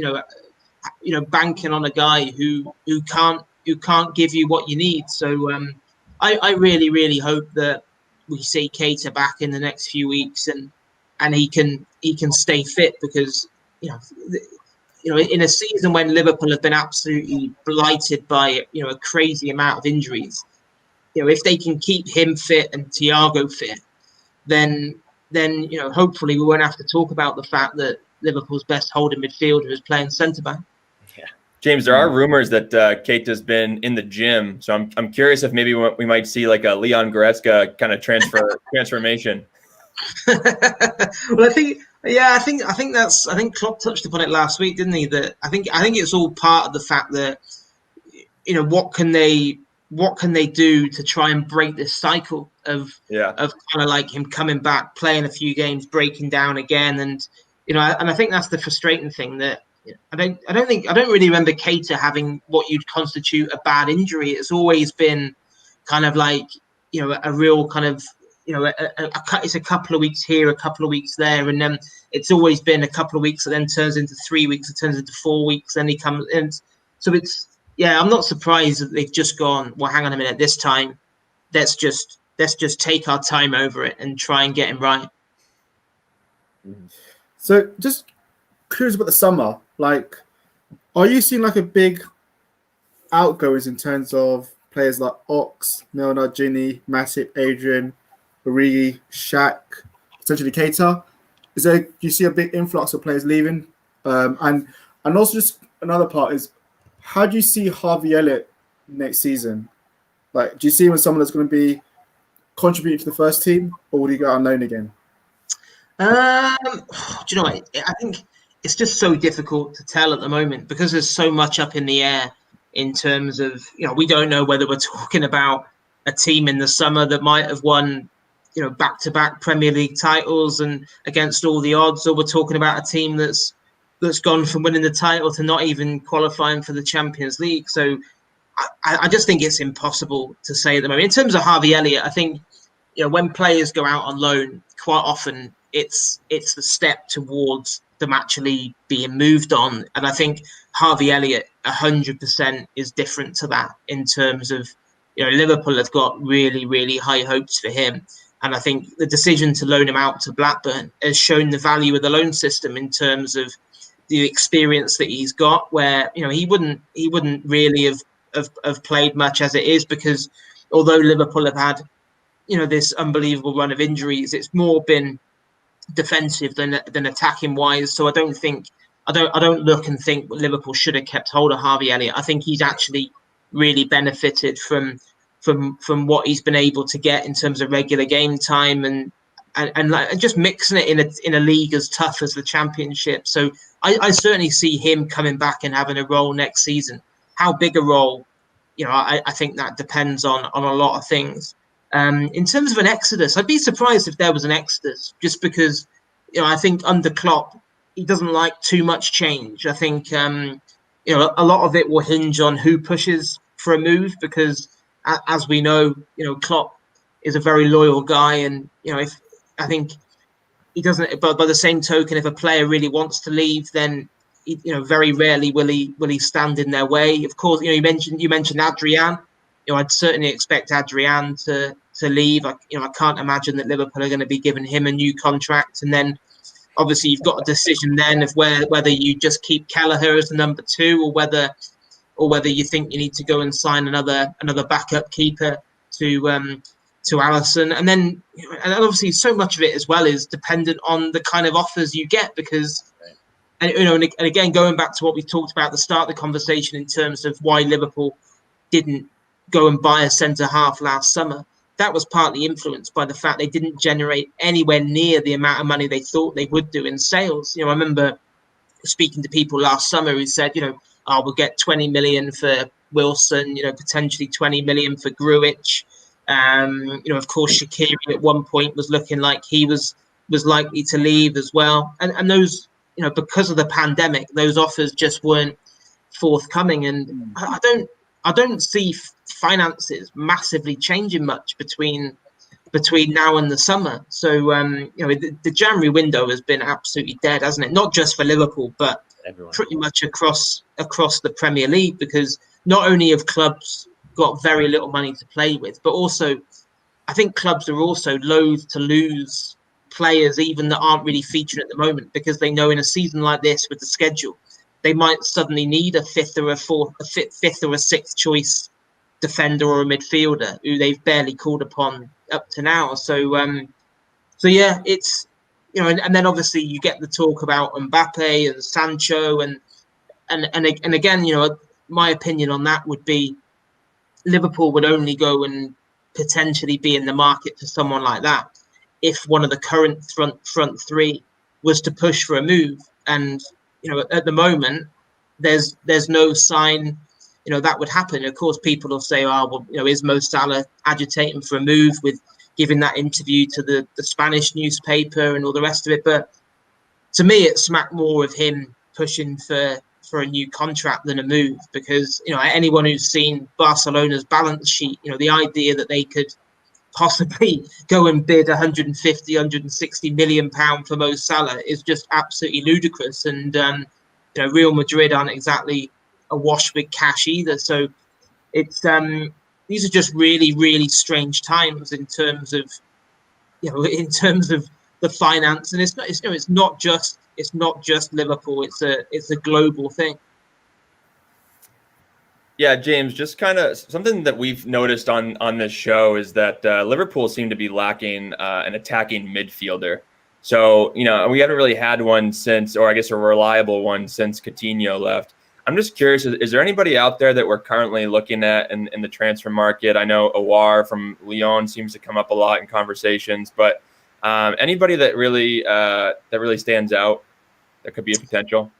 Banking on a guy who can't give you what you need. So, I really, really hope that we see Keita back in the next few weeks and he can stay fit, because in a season when Liverpool have been absolutely blighted by a crazy amount of injuries, if they can keep him fit and Thiago fit, then hopefully we won't have to talk about the fact that Liverpool's best holding midfielder is playing centre back. Yeah, James, there are rumors that Keita's been in the gym, so I'm curious if maybe we might see like a Leon Goretzka kind of transformation. Well, I think Klopp touched upon it last week, didn't he? That I think it's all part of the fact that what can they do to try and break this cycle of kind of like him coming back, playing a few games, breaking down again, and I think that's the frustrating thing, that I don't really remember Keita having what you'd constitute a bad injury. It's always been kind of like a real kind of it's a couple of weeks here, a couple of weeks there, and then it's always been a couple of weeks that then turns into 3 weeks, it turns into 4 weeks, then he comes in. So I'm not surprised that they've just gone, well, hang on a minute, this time let's just take our time over it and try and get him right. So just curious about the summer, like, are you seeing like a big outgoings in terms of players like Ox, Milner, Ginny, Matip, Adrian, Origi, Shaq, potentially Keita? Do you see a big influx of players leaving? And also just another part is, how do you see Harvey Elliott next season? Like, do you see him as someone that's going to be contributing to the first team, or would he go on loan again? Do you know what? I think it's just so difficult to tell at the moment, because there's so much up in the air in terms of, we don't know whether we're talking about a team in the summer that might have won back-to-back Premier League titles and against all the odds, or we're talking about a team that's gone from winning the title to not even qualifying for the Champions League. So I just think it's impossible to say at the moment. In terms of Harvey Elliott, I think when players go out on loan, quite often it's the step towards them actually being moved on. And I think Harvey Elliott 100% is different to that in terms of, Liverpool have got really, really high hopes for him. And I think the decision to loan him out to Blackburn has shown the value of the loan system in terms of the experience that he's got, where, he wouldn't really have played much as it is, because although Liverpool have had, this unbelievable run of injuries, it's more been defensive than attacking wise. So I don't look and think Liverpool should have kept hold of Harvey Elliott. I think he's actually really benefited from what he's been able to get in terms of regular game time and just mixing it in a league as tough as the Championship. So I certainly see him coming back and having a role next season. How big a role, I think that depends on a lot of things. In terms of an exodus, I'd be surprised if there was an exodus, just because, I think under Klopp, he doesn't like too much change. I think, a lot of it will hinge on who pushes for a move, because as we know, Klopp is a very loyal guy. And, if I think he doesn't, but by the same token, if a player really wants to leave, then, very rarely will he stand in their way. Of course, you mentioned Adrian. I'd certainly expect Adrian to leave. I can't imagine that Liverpool are going to be giving him a new contract. And then obviously you've got a decision then of whether you just keep Kelleher as the number 2, or whether you think you need to go and sign another backup keeper to Alisson. And then and obviously so much of it as well is dependent on the kind of offers you get, because and again, going back to what we talked about at the start of the conversation in terms of why Liverpool didn't go and buy a centre-half last summer, that was partly influenced by the fact they didn't generate anywhere near the amount of money they thought they would do in sales. I remember speaking to people last summer who said, we'll get 20 million for Wilson, potentially 20 million for Grujic. Of course, Shaqiri at one point was looking like he was likely to leave as well. And those, because of the pandemic, those offers just weren't forthcoming. And I don't see finances massively changing much between now and the summer. So, the January window has been absolutely dead, hasn't it? Not just for Liverpool, but pretty much across the Premier League, because not only have clubs got very little money to play with, but also I think clubs are also loath to lose players even that aren't really featuring at the moment, because they know in a season like this with the schedule, they might suddenly need a fifth or a sixth choice defender or a midfielder who they've barely called upon up to now. So yeah, it's and then obviously you get the talk about Mbappe and Sancho and again, my opinion on that would be Liverpool would only go and potentially be in the market for someone like that if one of the current front three was to push for a move. And at the moment, there's no sign, that would happen. Of course, people will say, "Oh, well, is Mo Salah agitating for a move with giving that interview to the Spanish newspaper and all the rest of it?" But to me, it smacked more of him pushing for a new contract than a move, because anyone who's seen Barcelona's balance sheet, the idea that they could possibly go and bid 150, 160 million pound for Mo Salah is just absolutely ludicrous. And Real Madrid aren't exactly awash with cash either. So it's these are just really, really strange times in terms of the finance. And it's not just Liverpool. It's a global thing. Yeah, James, just kind of something that we've noticed on this show is that Liverpool seem to be lacking an attacking midfielder. So, we haven't really had one since, or I guess a reliable one since Coutinho left. I'm just curious, is there anybody out there that we're currently looking at in the transfer market? I know Aouar from Lyon seems to come up a lot in conversations, but anybody that really stands out that could be a potential?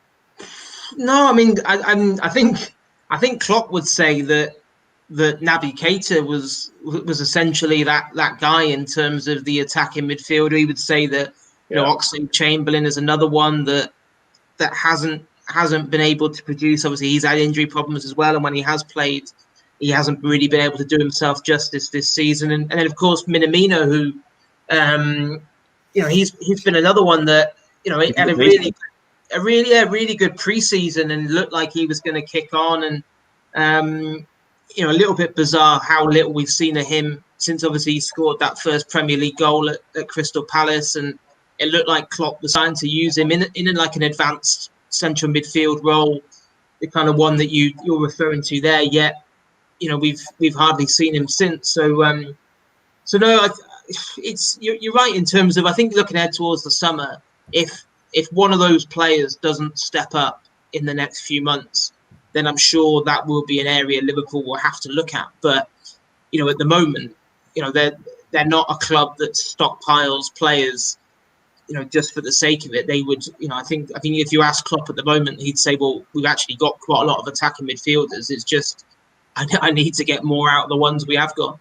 No, I mean, I think Klopp would say that that Naby Keita was essentially that guy in terms of the attacking midfielder. He would say that Oxlade-Chamberlain is another one that hasn't been able to produce. Obviously, he's had injury problems as well, and when he has played, he hasn't really been able to do himself justice this season. And then, of course, Minamino, who he's been another one that had a really good preseason and looked like he was going to kick on. And a little bit bizarre how little we've seen of him since obviously he scored that first Premier League goal at Crystal Palace, and it looked like Klopp was trying to use him in like an advanced central midfield role, the kind of one that you're referring to there. Yet, we've hardly seen him since. So no, you're right in terms of, I think, looking ahead towards the summer. If one of those players doesn't step up in the next few months, then I'm sure that will be an area Liverpool will have to look at. But at the moment, they're not a club that stockpiles players, just for the sake of it. They would, I think if you ask Klopp at the moment, he'd say, well, we've actually got quite a lot of attacking midfielders. It's just I need to get more out of the ones we have got.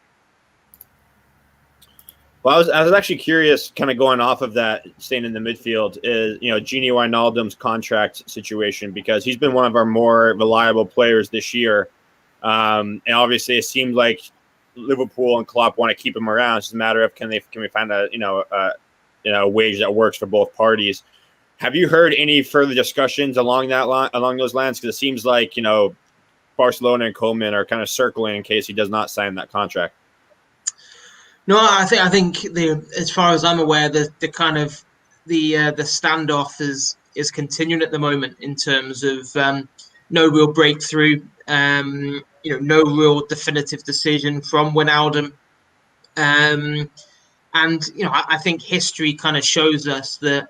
Well, I was actually curious, kind of going off of that, staying in the midfield, is Gini Wijnaldum's contract situation, because he's been one of our more reliable players this year, and obviously it seemed like Liverpool and Klopp want to keep him around. It's just a matter of can we find a wage that works for both parties. Have you heard any further discussions along those lines? Because it seems like Barcelona and Koeman are kind of circling in case he does not sign that contract. No, I think as far as I'm aware, the standoff is continuing at the moment in terms of no real breakthrough, no real definitive decision from Wijnaldum, and I think history kind of shows us that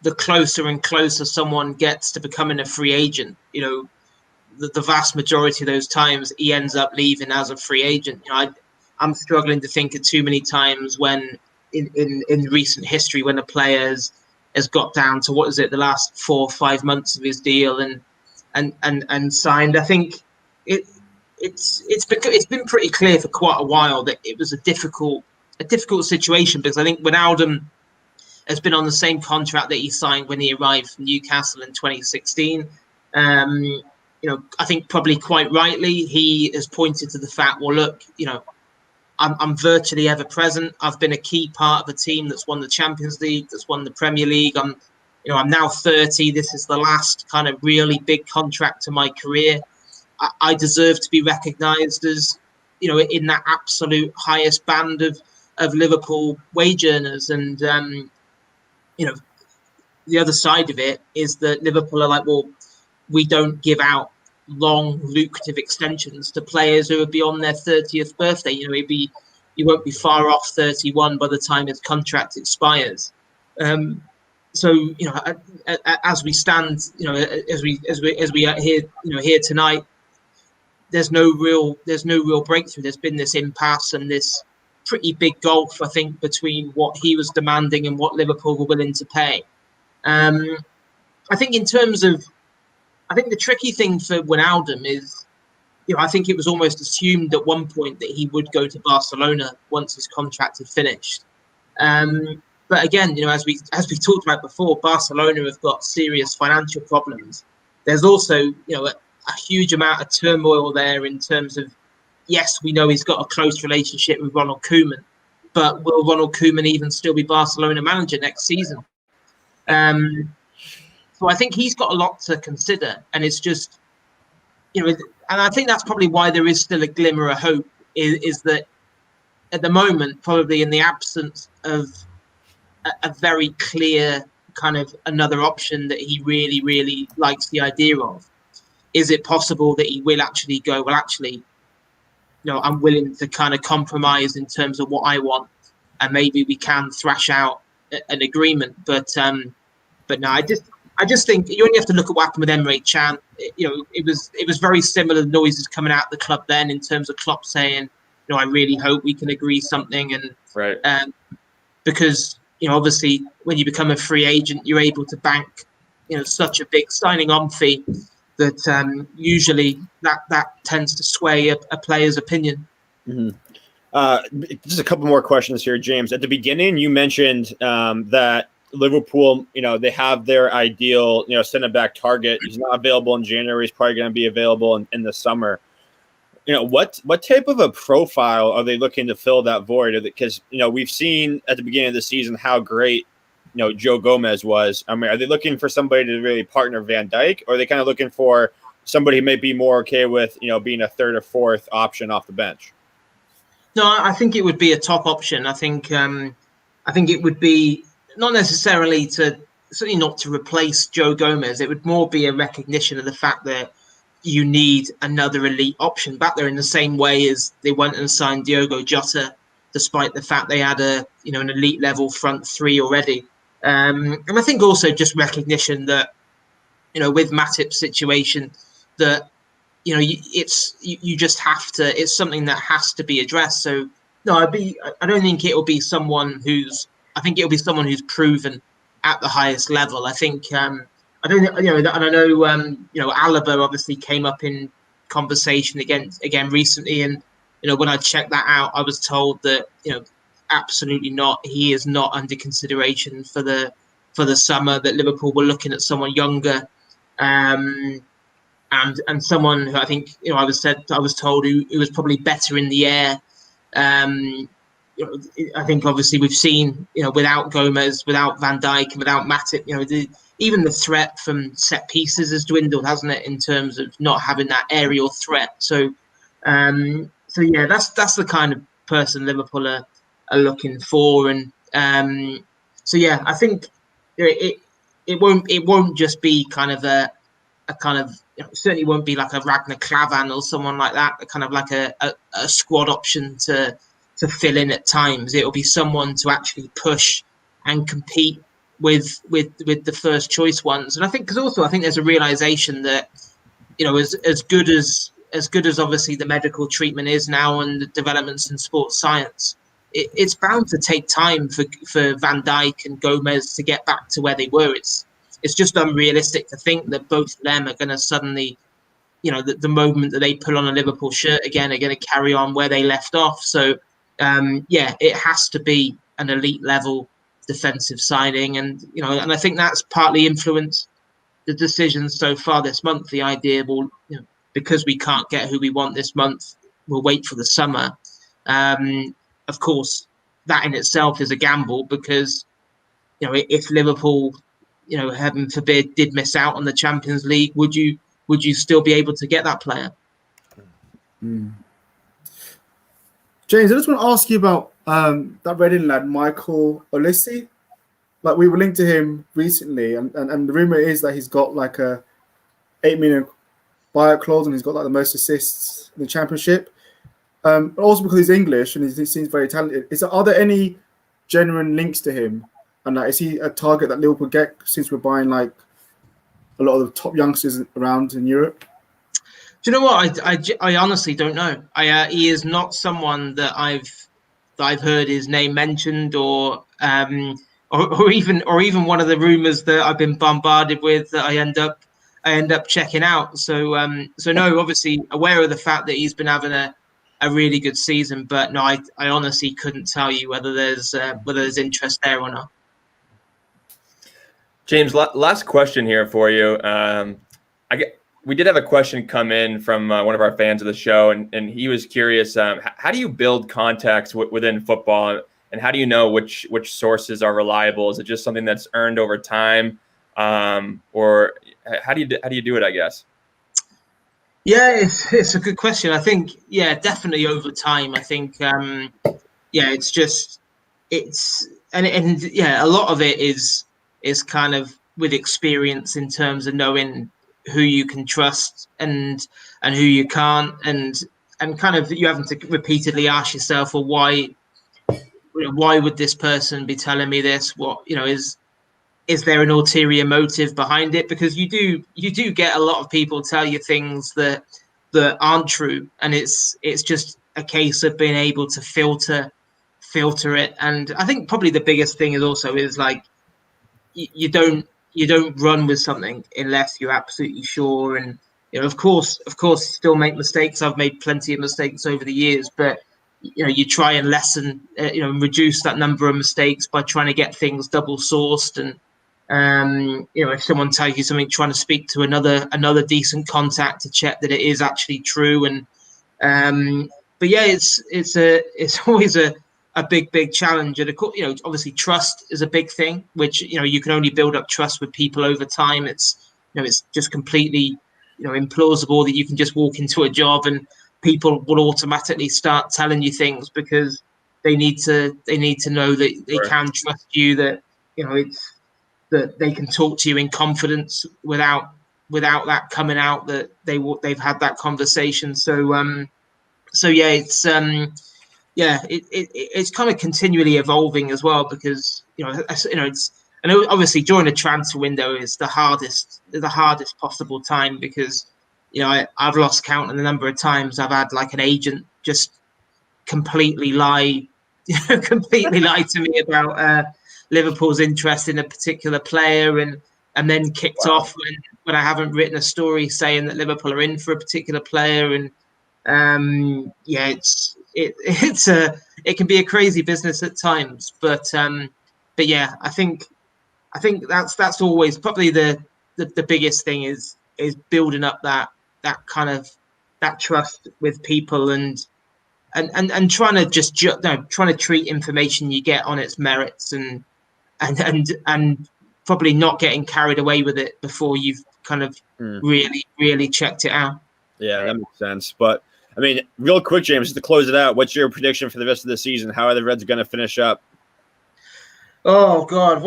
the closer and closer someone gets to becoming a free agent, the vast majority of those times he ends up leaving as a free agent. I'm struggling to think of too many times when in recent history when a player has got down to the last 4 or 5 months of his deal and signed. I think it's been pretty clear for quite a while that it was a difficult situation, because I think Wijnaldum has been on the same contract that he signed when he arrived from Newcastle in 2016. I think probably quite rightly he has pointed to the fact, well, look, I'm virtually ever present. I've been a key part of a team that's won the Champions League, that's won the Premier League. I'm now 30. This is the last kind of really big contract of my career. I deserve to be recognised as, in that absolute highest band of Liverpool wage earners. And, the other side of it is that Liverpool are like, well, we don't give out long, lucrative extensions to players who are beyond their 30th birthday. You won't be far off 31 by the time his contract expires. So as we stand, as we are here, here tonight, there's no real breakthrough. There's been this impasse and this pretty big gulf, I think, between what he was demanding and what Liverpool were willing to pay. I think the tricky thing for Wijnaldum is, I think it was almost assumed at one point that he would go to Barcelona once his contract had finished. But again, as we talked about before, Barcelona have got serious financial problems. There's also, a huge amount of turmoil there in terms of, yes, we know he's got a close relationship with Ronald Koeman, but will Ronald Koeman even still be Barcelona manager next season? So I think he's got a lot to consider, and it's just, and I think that's probably why there is still a glimmer of hope, is that at the moment, probably in the absence of a very clear kind of another option that he really, really likes the idea of, is it possible that he will actually go, well, actually, I'm willing to kind of compromise in terms of what I want, and maybe we can thrash out an agreement. But no, I just think you only have to look at what happened with Emre Can. It was very similar noises coming out of the club then, in terms of Klopp saying, I really hope we can agree something. And right, because obviously when you become a free agent, you're able to bank such a big signing on fee. usually that tends to sway a player's opinion. Mm-hmm. Just a couple more questions here, James. At the beginning, you mentioned that Liverpool, they have their ideal, center back target. He's not available in January. He's probably going to be available in the summer. What type of a profile are they looking to fill that void? Because we've seen at the beginning of the season how great Joe Gomez was. I mean, are they looking for somebody to really partner Van Dijk, or are they kind of looking for somebody who may be more okay with being a third or fourth option off the bench? No, I think it would be a top option. I think it would be not necessarily certainly not to replace Joe Gomez. It would more be a recognition of the fact that you need another elite option back there, in the same way as they went and signed Diogo Jota, despite the fact they had an elite level front three already. And I think also just recognition that with Matip's situation, that you just have to. It's something that has to be addressed. So no, I don't think it'll be someone who's. I think it'll be someone who's proven at the highest level. I think. I don't. And I know. Alaba obviously came up in conversation again recently, and when I checked that out, I was told that absolutely not. He is not under consideration for the summer. That Liverpool were looking at someone younger. And someone who I think I was told who was probably better in the air. I think obviously we've seen without Gomez, without Van Dijk, and without Matip, even the threat from set pieces has dwindled, hasn't it? In terms of not having that aerial threat. So yeah, that's the kind of person Liverpool are looking for, and so yeah, I think it won't just be kind of a kind of it certainly won't be like a Ragnar Klavan or someone like that, kind of like a squad option to fill in at times. It'll be someone to actually push and compete with the first choice ones. And I think because I think there's a realization that as good as obviously the medical treatment is now and the developments in sports science, it's bound to take time for Van Dijk and Gomez to get back to where they were. It's just unrealistic to think that both of them are going to suddenly, the moment that they put on a Liverpool shirt again, are going to carry on where they left off. So, yeah, it has to be an elite level defensive signing. And, and I think that's partly influenced the decisions so far this month. The idea, well, because we can't get who we want this month, we'll wait for the summer. Of course, that in itself is a gamble because, if Liverpool, heaven forbid, did miss out on the Champions League, would you still be able to get that player? James, I just want to ask you about that Reading lad, Michael Olise. Like, we were linked to him recently, and the rumor is that he's got like a 8 million buyout clause, and he's got like the most assists in the Championship. Also because he's English and he seems very talented. Are there any genuine links to him? And is he a target that Liverpool get since we're buying like a lot of the top youngsters around in Europe? Do you know what? I honestly don't know. He is not someone that I've heard his name mentioned, or even one of the rumors that I've been bombarded with that I end up checking out. So no, obviously aware of the fact that he's been having a really good season, but no, I honestly couldn't tell you whether there's interest there or not. James, last question here for you. We did have a question come in from one of our fans of the show, and he was curious, how do you build contacts within football, and how do you know which sources are reliable? Is it just something that's earned over time, or how do you do it, I guess? Yeah, it's a good question. I think, yeah, definitely over time. I think, a lot of it is kind of with experience in terms of knowing who you can trust and who you can't, and kind of you having to repeatedly ask yourself, well, why would this person be telling me this? What is there an ulterior motive behind it? Because you do get a lot of people tell you things that aren't true, and it's just a case of being able to filter it. And I think probably the biggest thing is like you don't you don't run with something unless you're absolutely sure. And of course, still make mistakes. I've made plenty of mistakes over the years, but you try and lessen, and reduce that number of mistakes by trying to get things double sourced. And if someone tells you something, trying to speak to another decent contact to check that it is actually true. And but yeah, it's always a big challenge. And obviously trust is a big thing, which you can only build up trust with people over time. It's just completely implausible that you can just walk into a job and people will automatically start telling you things because they need to know that they can trust you, that it's that they can talk to you in confidence without that coming out that they've had that conversation. So yeah, it's it's kind of continually evolving as well, because it's, and obviously during the transfer window is the hardest possible time, because I've lost count on the number of times I've had like an agent just completely lie to me about Liverpool's interest in a particular player, and then kicked off when I haven't written a story saying that Liverpool are in for a particular player. And it can be a crazy business at times, but yeah, I think that's always probably the biggest thing is building up that kind of that trust with people, and trying to just trying to treat information you get on its merits, and probably not getting carried away with it before you've kind of really checked it out. Yeah, that makes sense. But I mean, real quick, James, just to close it out, what's your prediction for the rest of the season? How are the Reds going to finish up? Oh God,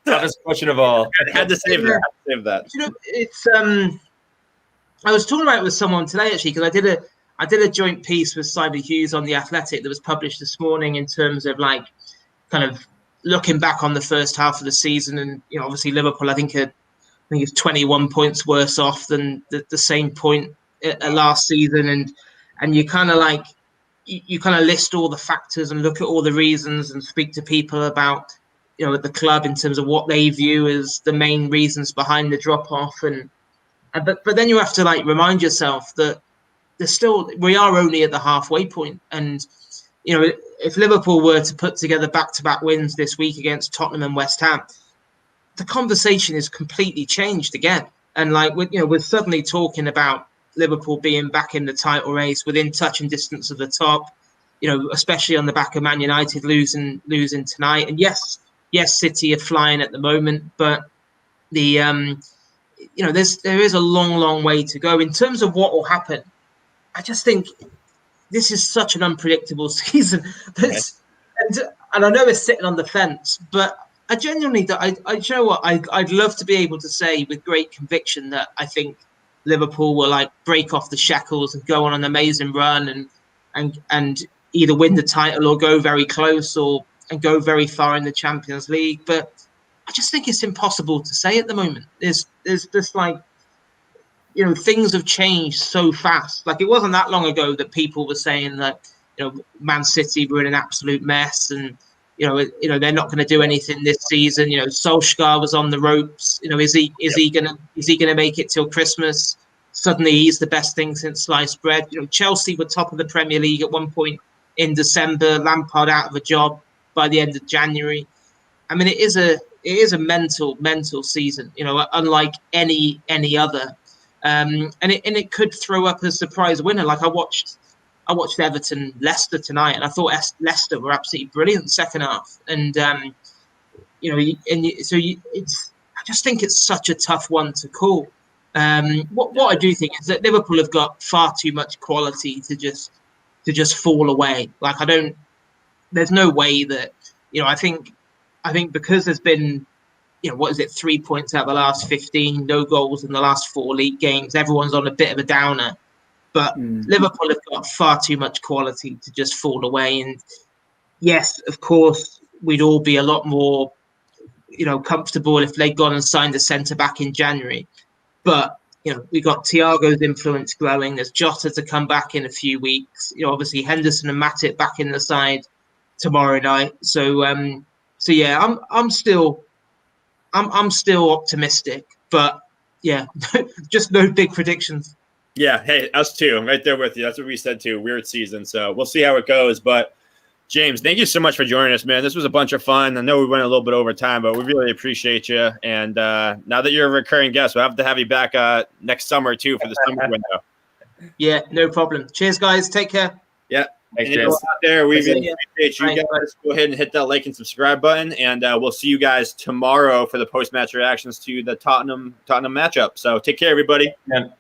toughest question of all. I had to save that. It's I was talking about it with someone today actually, because I did a joint piece with Simon Hughes on The Athletic that was published this morning, in terms of like kind of looking back on the first half of the season. And obviously Liverpool, I think it's 21 points worse off than the same point last season, and you kind of like you kind of list all the factors and look at all the reasons and speak to people about at the club in terms of what they view as the main reasons behind the drop off. But then you have to like remind yourself that we are only at the halfway point. And if Liverpool were to put together back-to-back wins this week against Tottenham and West Ham, the conversation is completely changed again. And like we're suddenly talking about Liverpool being back in the title race, within touching distance of the top, especially on the back of Man United losing tonight. And yes, City are flying at the moment, but there is a long way to go in terms of what will happen. I just think this is such an unpredictable season. And I know it's sitting on the fence, but I genuinely, you know what? I'd love to be able to say with great conviction that I think Liverpool will like break off the shackles and go on an amazing run and either win the title or go very close and go very far in the Champions League. But I just think it's impossible to say at the moment. There's this like, things have changed so fast. Like it wasn't that long ago that people were saying that, Man City were in an absolute mess, and they're not going to do anything this season. Solskjaer was on the ropes. Is he gonna make it till Christmas? Suddenly he's the best thing since sliced bread. Chelsea were top of the Premier League at one point in December. Lampard out of a job by the end of January. I mean, it is a mental season. Unlike any other, and it could throw up a surprise winner. Like I watched Everton Leicester tonight, and I thought Leicester were absolutely brilliant second half. And I just think it's such a tough one to call. What I do think is that Liverpool have got far too much quality to just fall away. Like there's no way that I think because there's been 3 points out of the last 15, no goals in the last 4 league games. Everyone's on a bit of a downer. But Liverpool have got far too much quality to just fall away. And yes, of course, we'd all be a lot more, comfortable if they'd gone and signed a centre-back in January. But, we got Thiago's influence growing. There's Jota to come back in a few weeks. Obviously Henderson and Matip back in the side tomorrow night. So yeah, I'm still I'm still optimistic, but yeah, just no big predictions. Yeah, hey, us too. I'm right there with you. That's what we said too. Weird season, so we'll see how it goes. But James, thank you so much for joining us, man. This was a bunch of fun. I know we went a little bit over time, but we really appreciate you. And now that you're a recurring guest, we'll have to have you back next summer too for the summer window. Yeah, no problem. Cheers, guys. Take care. Yeah. Thanks, and James. out there, we really Yeah. appreciate you guys. Go ahead and hit that like and subscribe button, and we'll see you guys tomorrow for the post-match reactions to the Tottenham matchup. So take care, everybody. And